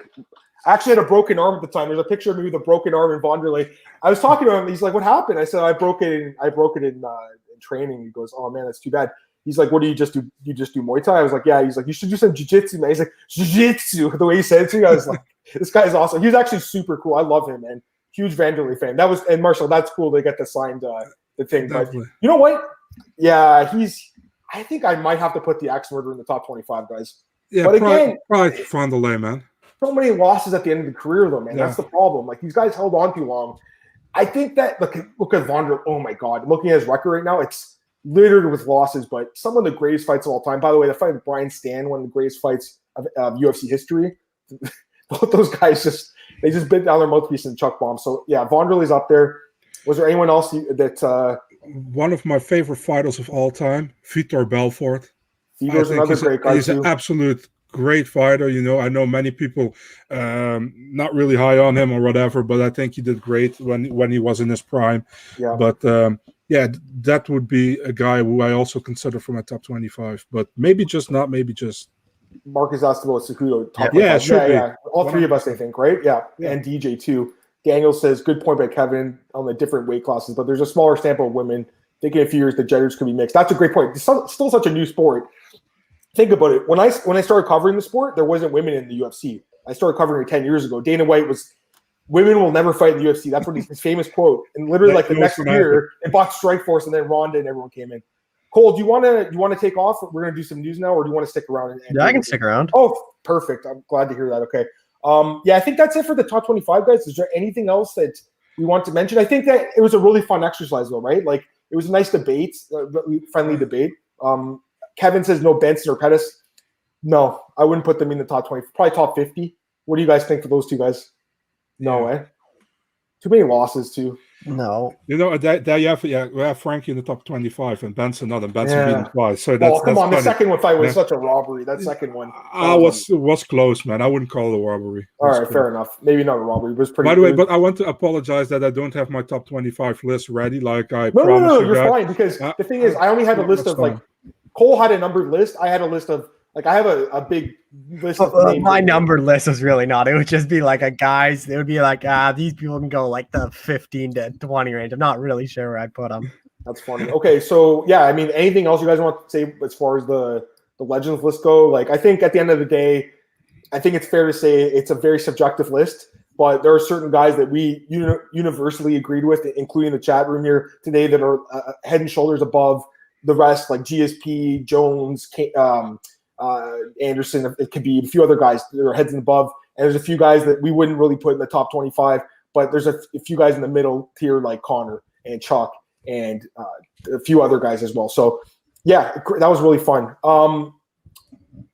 I actually had a broken arm at the time. There's a picture of me with a broken arm in Vanderlei. I was talking to him. He's like, "What happened?" I said, "I broke it in training." He goes, "Oh man, that's too bad." He's like, "What do you just do? You just do Muay Thai?" I was like, "Yeah." He's like, "You should do some jiu-jitsu, man." He's like, "Jiu-jitsu." The way he said it to me, I was like, "This guy is awesome." He's actually super cool. I love him, man. Huge Vanderlei fan. And Marshall, that's cool. They get the signed the thing. Definitely. But you know what? Yeah, I think I might have to put the Axe Murderer in the top 25 guys. Yeah, but again, probably Vanderlei, man. So many losses at the end of the career, though, man. Yeah. That's the problem. Like, these guys held on too long. I think that look at Vondrae. Oh my God, looking at his record right now, it's littered with losses. But some of the greatest fights of all time. By the way, the fight with Brian Stan, one of the greatest fights of UFC history. Both those guys just bit down their mouthpiece and chuck bombs. So yeah, Vondrae's up there. Was there anyone else that? One of my favorite fighters of all time, Vitor Belfort. Vitor's another great guy. He's an absolute great fighter. I know many people not really high on him or whatever, but I think he did great when he was in his prime. Yeah. But that would be a guy who I also consider for my top 25. But maybe just not. Maybe just. Marcus asked about Cejudo. Yeah, sure. Yeah. All three of us, I think, right? Yeah. And DJ too. Daniel says, good point by Kevin on the different weight classes, but there's a smaller sample of women. Thinking in a few years the genders could be mixed. That's a great point. It's still such a new sport. Think about it. When I started covering the sport, there wasn't women in the UFC. I started covering it 10 years ago. Dana White was, "Women will never fight in the UFC." That's what his famous quote. And literally, the next year, it bought Strikeforce, and then Ronda and everyone came in. Cole, do you want to take off? We're going to do some news now, or do you want to stick around? Yeah, I can stick around. Oh, perfect. I'm glad to hear that. Okay. I think that's it for the top 25 guys. Is there anything else that we want to mention? I think that it was a really fun exercise, though, right? Like, it was a nice debate, friendly debate. Kevin says no Benson or Pettis. No, I wouldn't put them in the top 20. Probably top 50. What do you guys think for those two guys? No way. Too many losses, too. No. There you have Frankie in the top 25 and Benson not, and Benson beaten twice. So that's come on. funny. The second one fight was such a robbery. That second one. Was close, man. I wouldn't call it a robbery. All right, fair enough. Maybe not a robbery. It was pretty. By the way, but I want to apologize that I don't have my top 25 list ready. Like I promised. No, you're fine. Because the thing is, I only had a list of Cole had a numbered list. I had a list of I have a big list of names. My numbered list was really not. It would just be like it would be like, these people can go like the 15 to 20 range. I'm not really sure where I'd put them. That's funny. Okay, so yeah, I mean, anything else you guys want to say as far as the Legends list go? Like, I think at the end of the day, I think it's fair to say it's a very subjective list, but there are certain guys that we universally agreed with, including the chat room here today, that are head and shoulders above the rest, like GSP, Jones, Anderson, it could be a few other guys that are heads and above, and there's a few guys that we wouldn't really put in the top 25, but there's a few guys in the middle tier like Conor and Chuck and a few other guys as well. So yeah, that was really fun.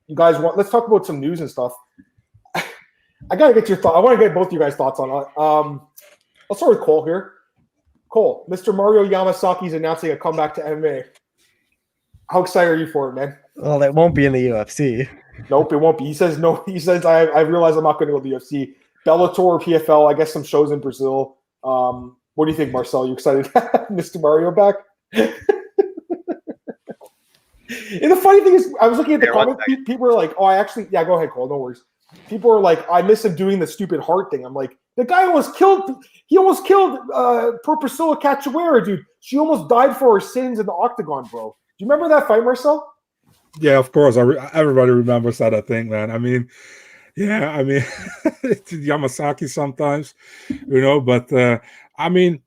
you guys want? Let's talk about some news and stuff. I gotta get your thought. I want to get both of you guys' thoughts on it. I'll start with Cole here. Cole, Mr. Mario Yamasaki is announcing a comeback to MMA. How excited are you for it, man? Well, it won't be in the UFC. Nope, it won't be. He says no. He says I realize I'm not going to go to the UFC. Bellator or PFL. I guess some shows in Brazil. What do you think, Marcel? You excited to have Mr. Mario back? And the funny thing is, I was looking at the comments. People were like, "Oh, go ahead, Cole. No worries." People are like, "I miss him doing the stupid heart thing." I'm like, the guy almost killed. He almost killed Priscilla Cachoeira, dude. She almost died for her sins in the octagon, bro. Do you remember that fight, Marcel? Yeah, of course. Everybody remembers that, I think, man. I mean, yeah, Yamasaki sometimes, but I mean,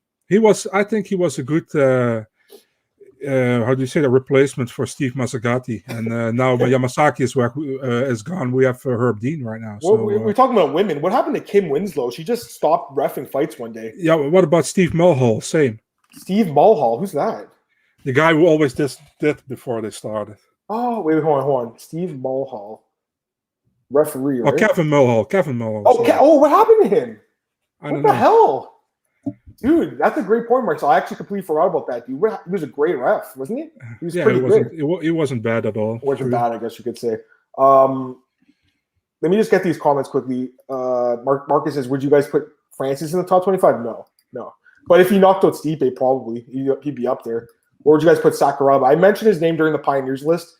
I think he was a good. How do you say, the replacement for Steve Mazzagatti, and now Yamasaki is gone. We have Herb Dean right now. So we're talking about women. What happened to Kim Winslow? She just stopped reffing fights one day. Yeah, what about Steve Mulhall? Same. Steve Mulhall, who's that? The guy who always did before they started. Oh, wait, hold on. Steve Mulhall, referee, right? Oh, Kevin Mulhall. Oh, what happened to him? What the hell? Dude, that's a great point, Marcel. I actually completely forgot about that, dude. He was a great ref, wasn't he? He was pretty good. It wasn't bad at all. It wasn't bad, I guess you could say. Let me just get these comments quickly. Marcus says, would you guys put Francis in the top 25? No. But if he knocked out Stipe, probably he'd be up there. Or would you guys put Sakuraba? I mentioned his name during the Pioneers list.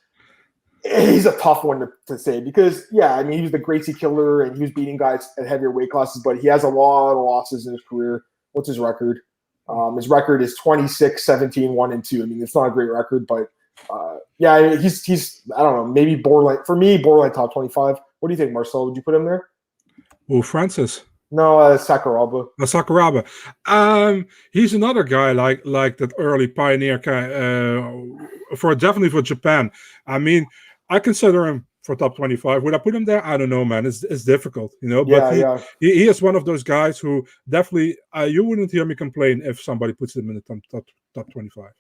He's a tough one to say because, yeah, I mean, he was the Gracie killer and he was beating guys at heavier weight classes, but he has a lot of losses in his career. What's his record? His record is 26, 17, 1 and 2. I mean, it's not a great record, but yeah, he's I don't know, maybe borderline top 25. What do you think, Marcel? Would you put him there? Oh, Francis. No, Sakuraba. Sakuraba. He's another guy like that early pioneer guy. Definitely for Japan. I mean, I consider him for top 25. Would I put him there? I don't know, man. It's difficult, But he is one of those guys who definitely you wouldn't hear me complain if somebody puts him in the top 25.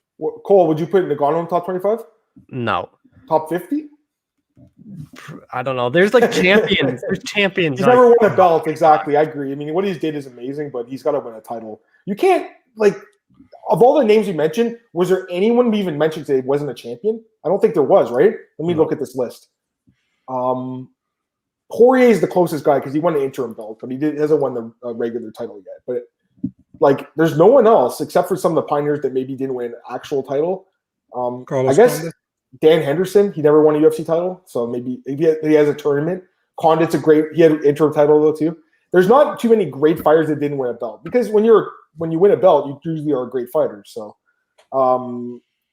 Cole, would you put Nagano in top 25? No. Top 50? I don't know. There's like champions. There's champions. He's never won a belt. Exactly. I agree. I mean, what he's did is amazing, but he's got to win a title. You can't, of all the names you mentioned, was there anyone we even mentioned today wasn't a champion? I don't think there was, right? Let me look at this list. Poirier is the closest guy because he won the interim belt, but he hasn't won the regular title yet. But there's no one else except for some of the pioneers that maybe didn't win an actual title. I guess Condit. Dan Henderson, he never won a UFC title, so maybe he has a tournament. Condit's he had an interim title though too. There's not too many great fighters that didn't win a belt because when you win a belt, you usually are a great fighter. So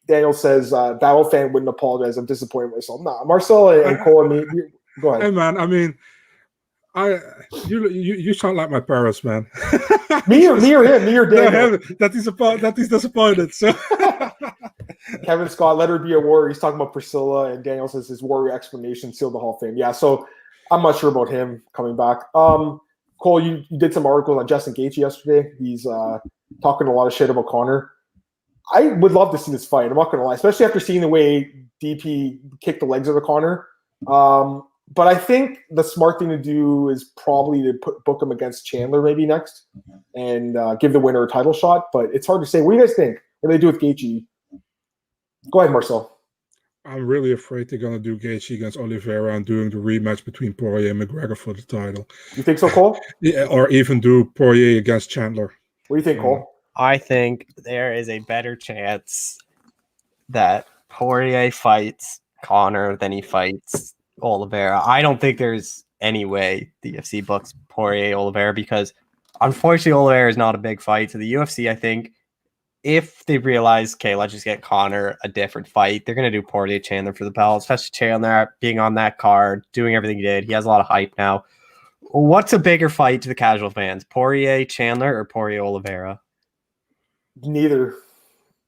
Daniel says Battle fan wouldn't apologize. I'm disappointed in myself. Nah, Marcel and Cole and me. Go ahead. Hey man, I mean, you sound like my parents, man. me or Daniel. That he's disappointed. So Kevin Scott, let her be a warrior. He's talking about Priscilla, and Daniel says his warrior explanation sealed the Hall of Fame. Yeah, so I'm not sure about him coming back. Cole, you did some articles on Justin Gaethje yesterday. He's talking a lot of shit about Conor. I would love to see this fight. I'm not going to lie, especially after seeing the way DP kicked the legs of the Conor. But I think the smart thing to do is probably to book him against Chandler maybe next and give the winner a title shot. But it's hard to say. What do you guys think? What do they do with Gaethje? Go ahead, Marcel. I'm really afraid they're going to do Gaethje against Oliveira and doing the rematch between Poirier and McGregor for the title. You think so, Cole? Yeah, or even do Poirier against Chandler. What do you think, Cole? I think there is a better chance that Poirier fights Conor than he fights Oliveira. I don't think there's any way the UFC books Poirier Oliveira because unfortunately Oliveira is not a big fight. So the UFC, I think, if they realize, okay, let's just get Conor a different fight, they're going to do Poirier Chandler for the belt, especially Chandler being on that card, doing everything he did. He has a lot of hype now. What's a bigger fight to the casual fans, Poirier Chandler or Poirier Oliveira? Neither.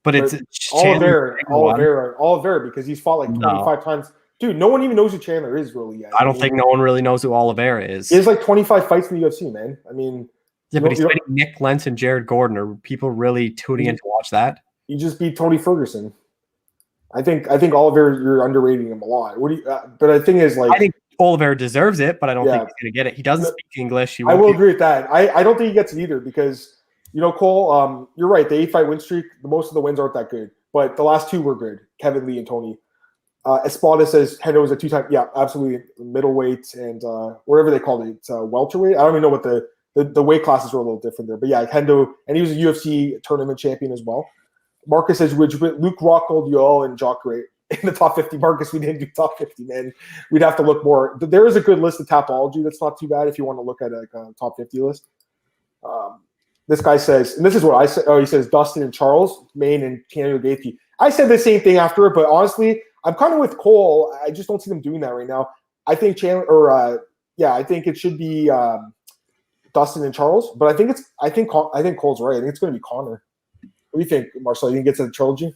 But it's Oliveira because he's fought like 25 times. Dude, no one even knows who Chandler is really yet. I don't think no one really knows who Oliveira is. He has like 25 fights in the UFC, man. I mean, yeah, but he's fighting Nick Lentz and Jared Gordon. Are people really tuning in to watch that? You just beat Tony Ferguson. I think Oliveira, you're underrating him a lot. What do you? But the thing is, like, I think Oliveira deserves it, but I don't think he's going to get it. He doesn't speak English. I will agree with that. I don't think he gets it either because, Cole, you're right. The 8-fight win streak, most of the wins aren't that good, but the last 2 were good. Kevin Lee and Tony. Espada says Hendo is a 2-time, absolutely, middleweight and whatever they called it, welterweight. I don't even know what the weight classes were a little different there, but Hendo, and he was a UFC tournament champion as well. Marcus says, would you put Luke Rockhold, Yoel, and Jacare in the top 50? Marcus, we didn't do top 50, man. We'd have to look more. There is a good list of Tapology. That's not too bad if you want to look at a top 50 list. This guy says, and this is what I said. Oh, he says Dustin and Charles, Maine and Daniel Gaethje. I said the same thing after it, but honestly, I'm kind of with Cole. I just don't see them doing that right now. I think I think it should be Dustin and Charles, but I think Cole's right. I think it's going to be Conor. What do you think, Marcel? You think it's a trilogy?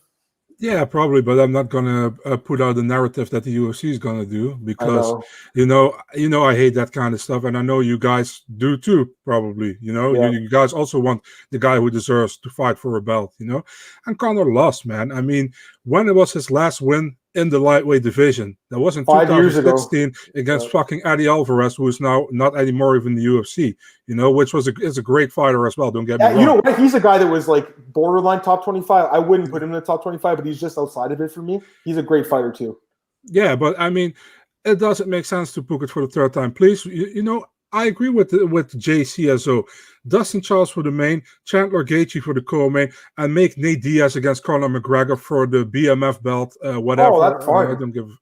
Yeah, probably, but I'm not gonna put out the narrative that the UFC is gonna do because I hate that kind of stuff, and I know you guys do too. Probably, you guys also want the guy who deserves to fight for a belt, And Conor lost, man. I mean, when it was his last win in the lightweight division, that was in 2016 against fucking Eddie Alvarez, who is now not anymore even the UFC. Which is a great fighter as well. Don't get me wrong. You know what? He's a guy that was like borderline top 25. I wouldn't put him in the top 25, but he's just outside of it for me. He's a great fighter too. Yeah, but I mean, it doesn't make sense to book it for the 3rd time. Please, I agree with JC as well. Dustin Charles for the main, Chandler Gaethje for the co-main, and make Nate Diaz against Conor McGregor for the BMF belt. Whatever. Oh, that's fun.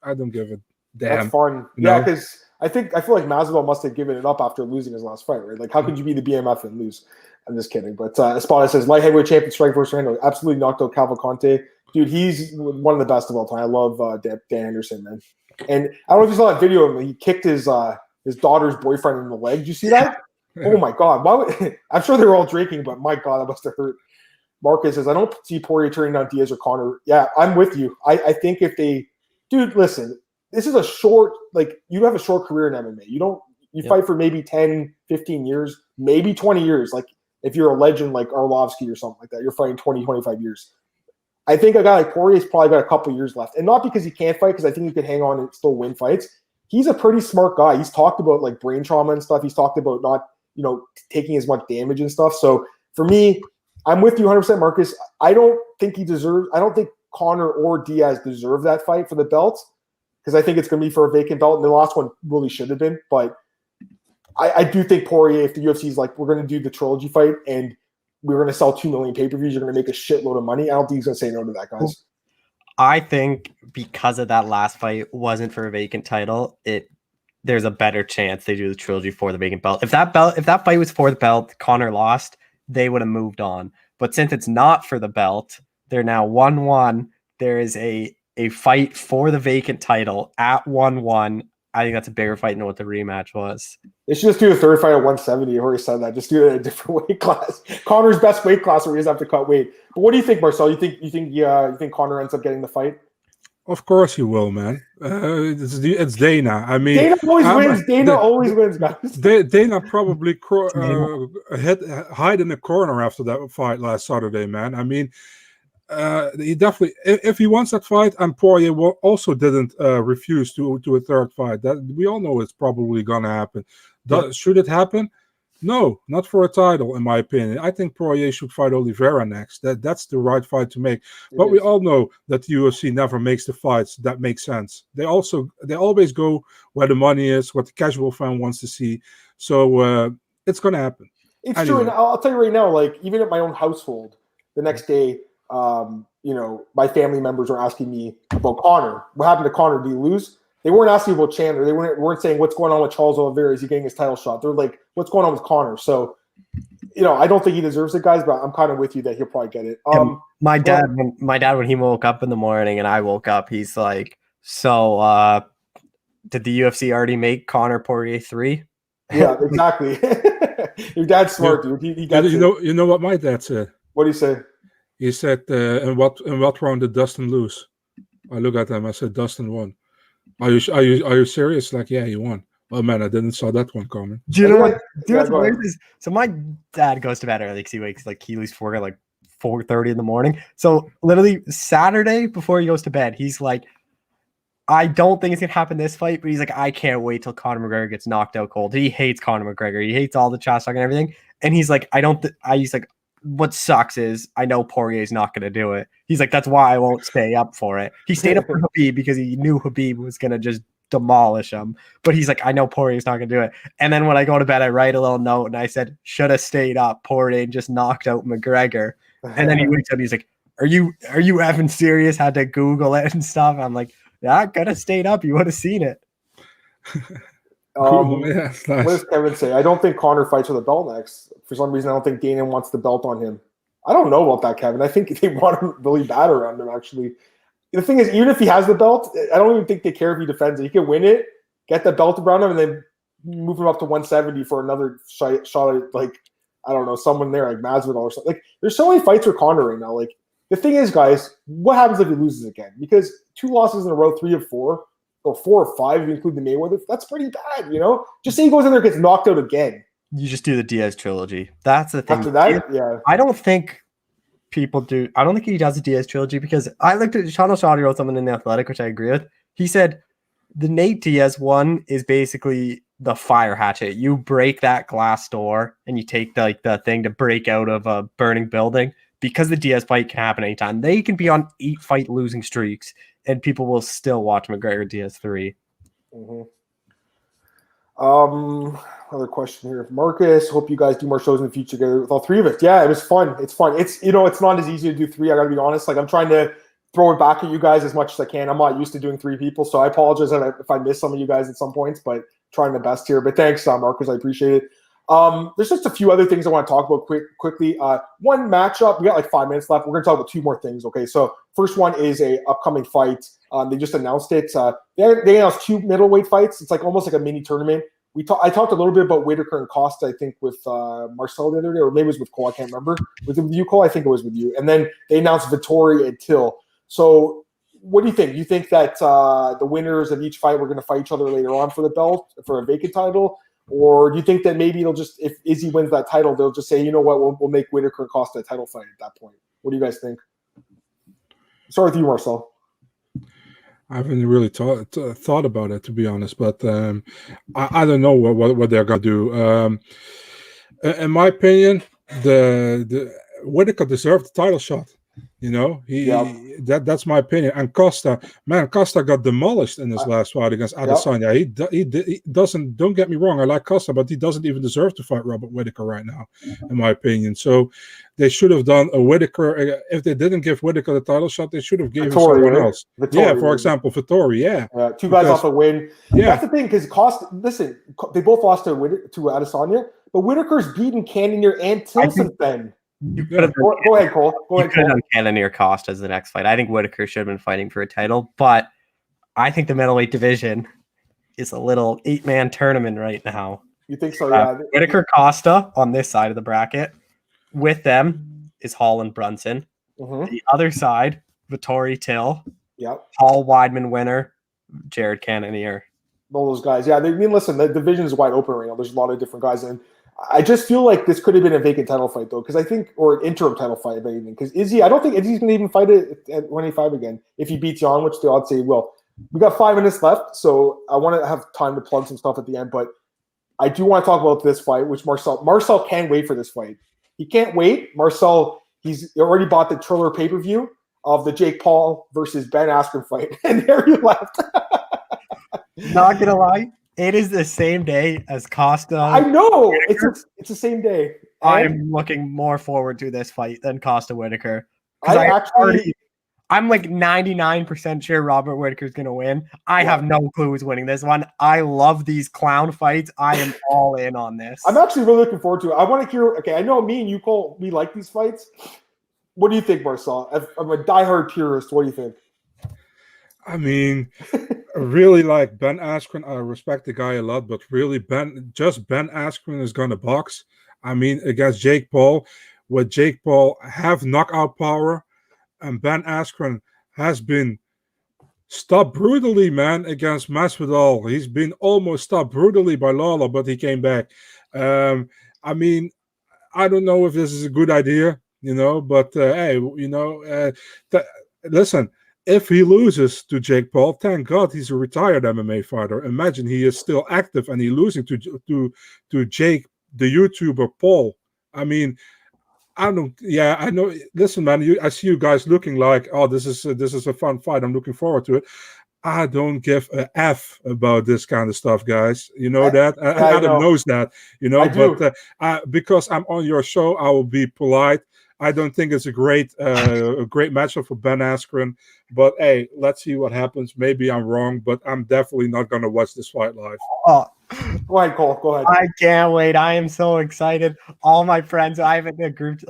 I don't give a damn. That's fun. Yeah, because I feel like Masvidal must have given it up after losing his last fight, right? Like, how could you be the BMF and lose? I'm just kidding. But Espada says light heavyweight champion strike versus Hendo. Absolutely knocked out Cavalcante. Dude, he's one of the best of all time. I love Dan Henderson, man. And I don't know if you saw that video of him. He kicked his daughter's boyfriend in the leg. Did you see that? Oh my God. I'm sure they were all drinking, but my God, that must have hurt. Marcus says, I don't see Poirier turning down Diaz or Conor. Yeah, I'm with you. I think if dude, listen, this is you have a short career in MMA. You fight for maybe 10, 15 years, maybe 20 years. Like if you're a legend like Arlovsky or something like that, you're fighting 20, 25 years. I think a guy like Poirier's probably got a couple years left. And not because he can't fight, because I think he could hang on and still win fights. He's a pretty smart guy. He's talked about like brain trauma and stuff. He's talked about not, taking as much damage and stuff. So for me, I'm with you 100%, Marcus. I don't think Conor or Diaz deserve that fight for the belt, because I think it's going to be for a vacant belt. And the last one really should have been. But I do think Poirier, if the UFC is like, we're going to do the trilogy fight and we're going to sell 2 million pay-per-views, you're going to make a shitload of money. I don't think he's going to say no to that, guys. I think because of that last fight wasn't for a vacant title, there's a better chance they do the trilogy for the vacant belt. If that fight was for the belt, Conor lost, they would have moved on. But since it's not for the belt, they're now 1-1. There is a fight for the vacant title at 1-1. I think that's a bigger fight than what the rematch was. They should just do a 3rd fight at 170. You already said that. Just do it at a different weight class. Conor's best weight class where he doesn't have to cut weight. But what do you think, Marcel? You think Conor ends up getting the fight? Of course you will, man. It's Dana. I mean, Dana always wins. Dana always wins, guys. Dana probably hide in the corner after that fight last Saturday, man. I mean, he definitely, if he wants that fight, and Poirier also didn't refuse to a 3rd fight. That we all know it's probably gonna happen. Should it happen? No, not for a title, in my opinion. I think Poirier should fight Oliveira next. That's the right fight to make. But we all know that the UFC never makes the fights that make sense. They always go where the money is, what the casual fan wants to see. So it's gonna happen. It's true, and I'll tell you right now, like even at my own household, the next day, my family members are asking me about Conor. What happened to Conor? Did he lose? They weren't asking about Chandler. They weren't saying what's going on with Charles Oliveira. Is he getting his title shot? They're like, what's going on with Conor? So, I don't think he deserves it, guys. But I'm kind of with you that he'll probably get it. My dad, when he woke up in the morning and I woke up, he's like, "So, did the UFC already make Conor Poirier 3?" Yeah, exactly. Your dad's smart, dude. He got it. You know what my dad said? What did he say? He said, "In what round did Dustin lose?" I look at him. I said, "Dustin won." Are you serious? Like, yeah, he won. Oh man, I didn't saw that one coming. Do you know what? What's weird is, so my dad goes to bed early because he wakes like he leaves for like 4:30 in the morning. So literally Saturday before he goes to bed, he's like, I don't think it's gonna happen this fight, but he's like, I can't wait till Conor McGregor gets knocked out cold. He hates Conor McGregor. He hates all the trash talk and everything. And he's like, he's like, what sucks is I know Poirier's not gonna do it. He's like, that's why I won't stay up for it. He stayed up for Khabib because he knew Khabib was gonna just demolish him. But he's like, I know Poirier's not gonna do it. And then when I go to bed, I write a little note and I said, should have stayed up. Poirier just knocked out McGregor. And then he wakes up and he's like, Are you effing serious? Had to Google it and stuff. I'm like, yeah, I could have stayed up. You would have seen it. Cool. Yeah, nice. What does Kevin say? I don't think Conor fights for the belt next. For some reason, I don't think Dana wants the belt on him. I don't know about that, Kevin. I think they want him really bad around him, actually. The thing is, even if he has the belt, I don't even think they care if he defends it. He can win it, get the belt around him, and then move him up to 170 for another shot at, like, I don't know, someone there, like Masvidal or something. Like, there's so many fights for Conor right now. Like, the thing is, guys, what happens if he loses again? Because 2 losses in a row, 3 of 4, or 4 or 5 if you include the Mayweather, that's pretty bad, you know? Just say he goes in there and gets knocked out again. You just do the Diaz trilogy. That's the thing. After that, yeah. I don't think people do. I don't think he does the Diaz trilogy because I looked at Sean O'Shaughnessy wrote something in The Athletic, which I agree with. He said the Nate Diaz one is basically the fire hatchet. You break that glass door and you take the thing to break out of a burning building. Because the Diaz fight can happen anytime. They can be on 8 fight losing streaks and people will still watch McGregor Diaz 3. Mm-hmm. Another question here. Marcus, hope you guys do more shows in the future together with all 3 of us. Yeah, it was fun. It's fun. It's, you know, it's not as easy to do 3. I gotta be honest. Like, I'm trying to throw it back at you guys as much as I can. I'm not used to doing 3 people, so I apologize if I miss some of you guys at some points, but trying my best here. But thanks, Marcus. I appreciate it. There's just a few other things I want to talk about quickly. One matchup. We got like 5 minutes left. We're going to talk about 2 more things. Okay, so first one is a upcoming fight. They just announced it. They announced 2 middleweight fights. It's like almost like a mini tournament. I talked a little bit about Whitaker and Costa, I think, with Marcel the other day, or maybe it was with Cole. I can't remember. Was it with you, Cole? I think it was with you. And then they announced Vettori and Till. So what do you think? Do you think that the winners of each fight were going to fight each other later on for the belt, for a vacant title? Or do you think that maybe it'll just, if Izzy wins that title, they'll just say, you know what, we'll make Whitaker and Costa a title fight at that point? What do you guys think? Start with you, Marcel. I haven't really thought about it, to be honest, but I don't know what they're gonna do. In my opinion, the Whitaker deserved the title shot. You know, that's my opinion. And Costa got demolished in his last fight against Adesanya. He doesn't. Don't get me wrong, I like Costa, but he doesn't even deserve to fight Robert Whitaker right now, in my opinion. So they should have done a Whitaker. If they didn't give Whitaker the title shot, they should have given someone else. Vettori, for example, Vettori. Yeah, 2 guys off a win. Yeah, that's the thing, because Costa. Listen, they both lost to Adesanya, but Whitaker's beaten Cannonier and Till since then. Go ahead, Cole. Go ahead, Cole. Cannonier Costa as the next fight. I think Whitaker should have been fighting for a title, but I think the middleweight division is a little 8-man tournament right now. You think so? Yeah. Whitaker Costa on this side of the bracket. With them is Hall and Brunson. Mm-hmm. The other side, Vettori Till. Yep. Hall Weidman winner, Jared Cannonier. All those guys. Yeah, I mean, listen, the division is wide open right now. There's a lot of different guys in. I just feel like this could have been a vacant title fight, though, because I think, or an interim title fight, if anything. Because Izzy, I don't think Izzy's going to even fight it at 185 again if he beats Jan, which the odds say he will. We got 5 minutes left, so I want to have time to plug some stuff at the end. But I do want to talk about this fight, which Marcel can't wait for this fight. He can't wait. Marcel, he's already bought the Triller pay-per-view of the Jake Paul versus Ben Askren fight, and there you left. Not gonna lie. It is the same day as Costa. I know. It's the same day. I'm looking more forward to this fight than Costa Whitaker. I'm like 99% sure Robert Whitaker's going to win. I have no clue who's winning this one. I love these clown fights. I am all in on this. I'm actually really looking forward to it. I want to hear, okay, I know me and you, Cole, we like these fights. What do you think, Marcel? I'm a diehard purist. What do you think? I mean, really like Ben Askren. I respect the guy a lot, but really Ben Askren is going to box. I mean, against Jake Paul, with Jake Paul have knockout power, and Ben Askren has been stopped brutally, man, against Masvidal. He's been almost stopped brutally by Lawler, but he came back. I mean, I don't know if this is a good idea But hey, listen. If he loses to Jake Paul, thank God he's a retired MMA fighter. Imagine he is still active and he's losing to Jake, the YouTuber Paul. I mean, I know. Listen, man, I see you guys looking like, oh, this is a fun fight. I'm looking forward to it. I don't give a F about this kind of stuff, guys. You know that. Adam knows that. But because I'm on your show, I will be polite. I don't think it's a great matchup for Ben Askren. But hey, let's see what happens. Maybe I'm wrong, but I'm definitely not going to watch this fight live. Oh, go ahead, Cole. Go ahead. I can't wait. I am so excited. All my friends, I have a group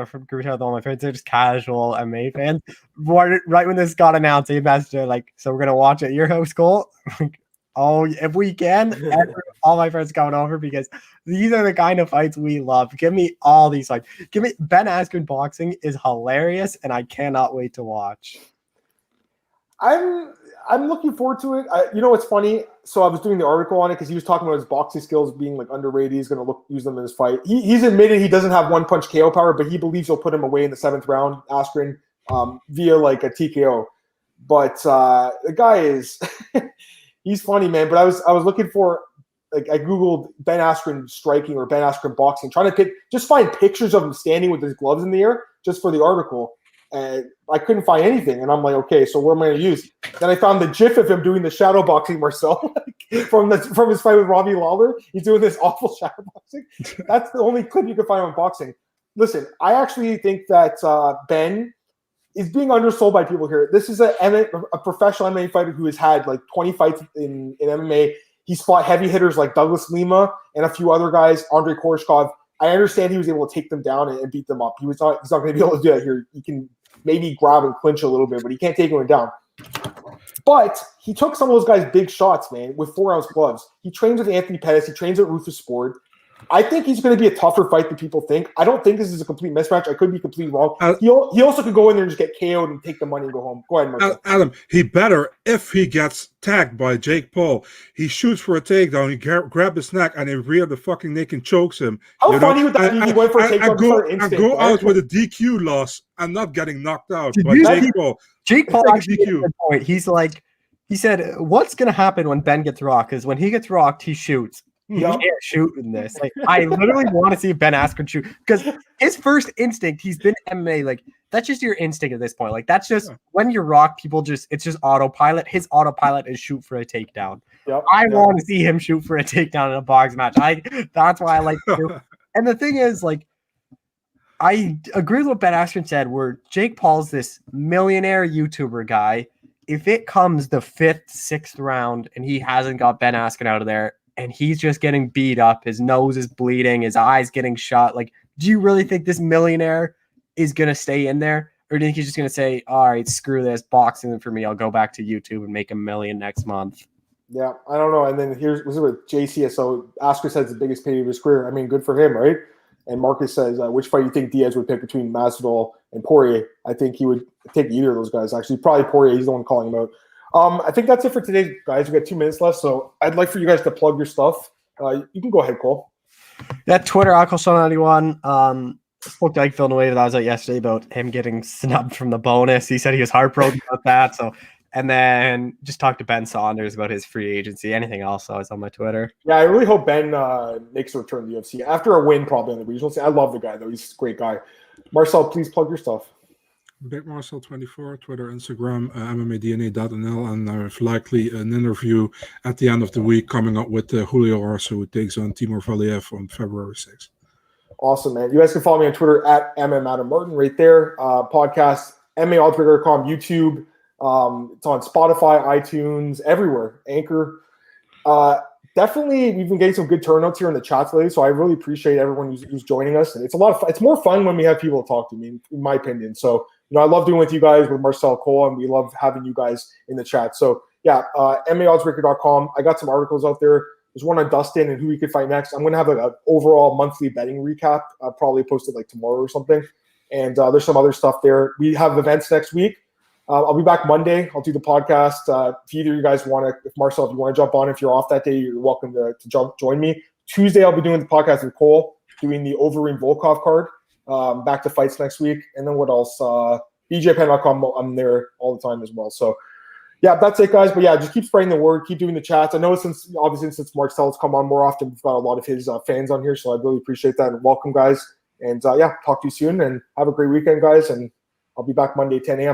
from group chat with all my friends. They're just casual MMA fans. Right when this got announced, they messaged like, "So we're gonna watch at your house, Cole." Oh, if we can, all my friends coming over because these are the kind of fights we love. Give me all these fights. Give me Ben Askren boxing is hilarious, and I cannot wait to watch. I'm looking forward to it. What's funny? So I was doing the article on it because he was talking about his boxing skills being like underrated. He's going to use them in his fight. He's admitted he doesn't have one punch KO power, but he believes he'll put him away in the 7th round, Askren, via like a TKO. But the guy is he's funny, man. But I was looking for, like, I googled Ben Askren striking or Ben Askren boxing, trying to find pictures of him standing with his gloves in the air just for the article. And I couldn't find anything. And I'm like, okay, so what am I going to use? Then I found the GIF of him doing the shadow boxing, Marcel, from his fight with Robbie Lawler. He's doing this awful shadow boxing. That's the only clip you can find on boxing. Listen, I actually think that Ben is being undersold by people here. This is a professional MMA fighter who has had like 20 fights in MMA. He's fought heavy hitters like Douglas Lima and a few other guys, Andrei Koreshkov. I understand he was able to take them down and beat them up. He's not going to be able to do that here. He can maybe grab and clinch a little bit, but he can't take anyone down. But he took some of those guys' big shots, man, with 4-ounce gloves. He trains with Anthony Pettis. He trains with Rufus Sport. I think he's going to be a tougher fight than people think. I don't think this is a complete mismatch. I could be completely wrong. He also could go in there and just get KO'd and take the money and go home. Go ahead, Marcel. Adam, he better, if he gets tagged by Jake Paul, he shoots for a takedown, he grabs his neck, and he rear the fucking neck and chokes him. How funny would that be? He went for a takedown. I go out with a DQ loss and not getting knocked out by Jake Paul. Jake Paul actually made a good point. He said, what's going to happen when Ben gets rocked? Because when he gets rocked, he shoots. He can't shoot in this. Like, I literally want to see Ben Askren shoot because his first instinct, he's been MMA. Like, that's just your instinct at this point. Like, that's just when you're rocked, it's just autopilot. His autopilot is shoot for a takedown. I want to see him shoot for a takedown in a box match. That's why I like to. And the thing is, like, I agree with what Ben Askren said, where Jake Paul's this millionaire YouTuber guy. If it comes the 5th, 6th round and he hasn't got Ben Askren out of there, and he's just getting beat up, his nose is bleeding, his eyes getting shot. Like, do you really think this millionaire is going to stay in there? Or do you think he's just going to say, all right, screw this boxing for me. I'll go back to YouTube and make $1 million next month. Yeah, I don't know. And then was it with JCSO? Askren says the biggest payday of his career. I mean, good for him, right? And Marcus says, which fight do you think Diaz would pick between Masvidal and Poirier? I think he would take either of those guys, actually. Probably Poirier. He's the one calling him out. I think that's it for today, guys. We got 2 minutes left, so I'd like for you guys to plug your stuff. You can go ahead, Cole. That Twitter, AquilShow91. Spoke to Ike Villanueva that was out yesterday about him getting snubbed from the bonus. He said he was heartbroken about that. So, and then just talked to Ben Saunders about his free agency. Anything else? So it's on my Twitter. Yeah, I really hope Ben makes a return to the UFC after a win, probably in the regional scene. I love the guy though; he's a great guy. Marcel, please plug your stuff. Big Marcel24, Twitter, Instagram, MMADNA.nl, and there's likely an interview at the end of the week coming up with Julio Arce, who takes on Timur Valiev on February 6th. Awesome, man. You guys can follow me on Twitter at MMAdamMartin right there. Podcast, MMAOB.com, YouTube. It's on Spotify, iTunes, everywhere. Anchor. Definitely, we've been getting some good turnouts here in the chats lately, so I really appreciate everyone who's joining us. And it's a lot of fun. It's more fun when we have people to talk to, in my opinion. So, I love doing with you guys, with Marcel, Cole, and we love having you guys in the chat. So, yeah, MMAOddsbreaker.com. I got some articles out there. There's one on Dustin and who he could fight next. I'm going to have an overall monthly betting recap. I'll probably post it like tomorrow or something. And there's some other stuff there. We have events next week. I'll be back Monday. I'll do the podcast. If either of you guys want to, if Marcel, if you want to jump on, if you're off that day, you're welcome to join me. Tuesday, I'll be doing the podcast with Cole, doing the Overeem Volkov card. back to fights next week. And then what else? BJPen.com, I'm there all the time as well. So yeah, that's it, guys. But yeah, just keep spreading the word, keep doing the chats. I know since Marcel's come on more often, we've got a lot of his fans on here, so I really appreciate that. And welcome, guys. And yeah, talk to you soon, and have a great weekend, guys. And I'll be back Monday, 10 a.m.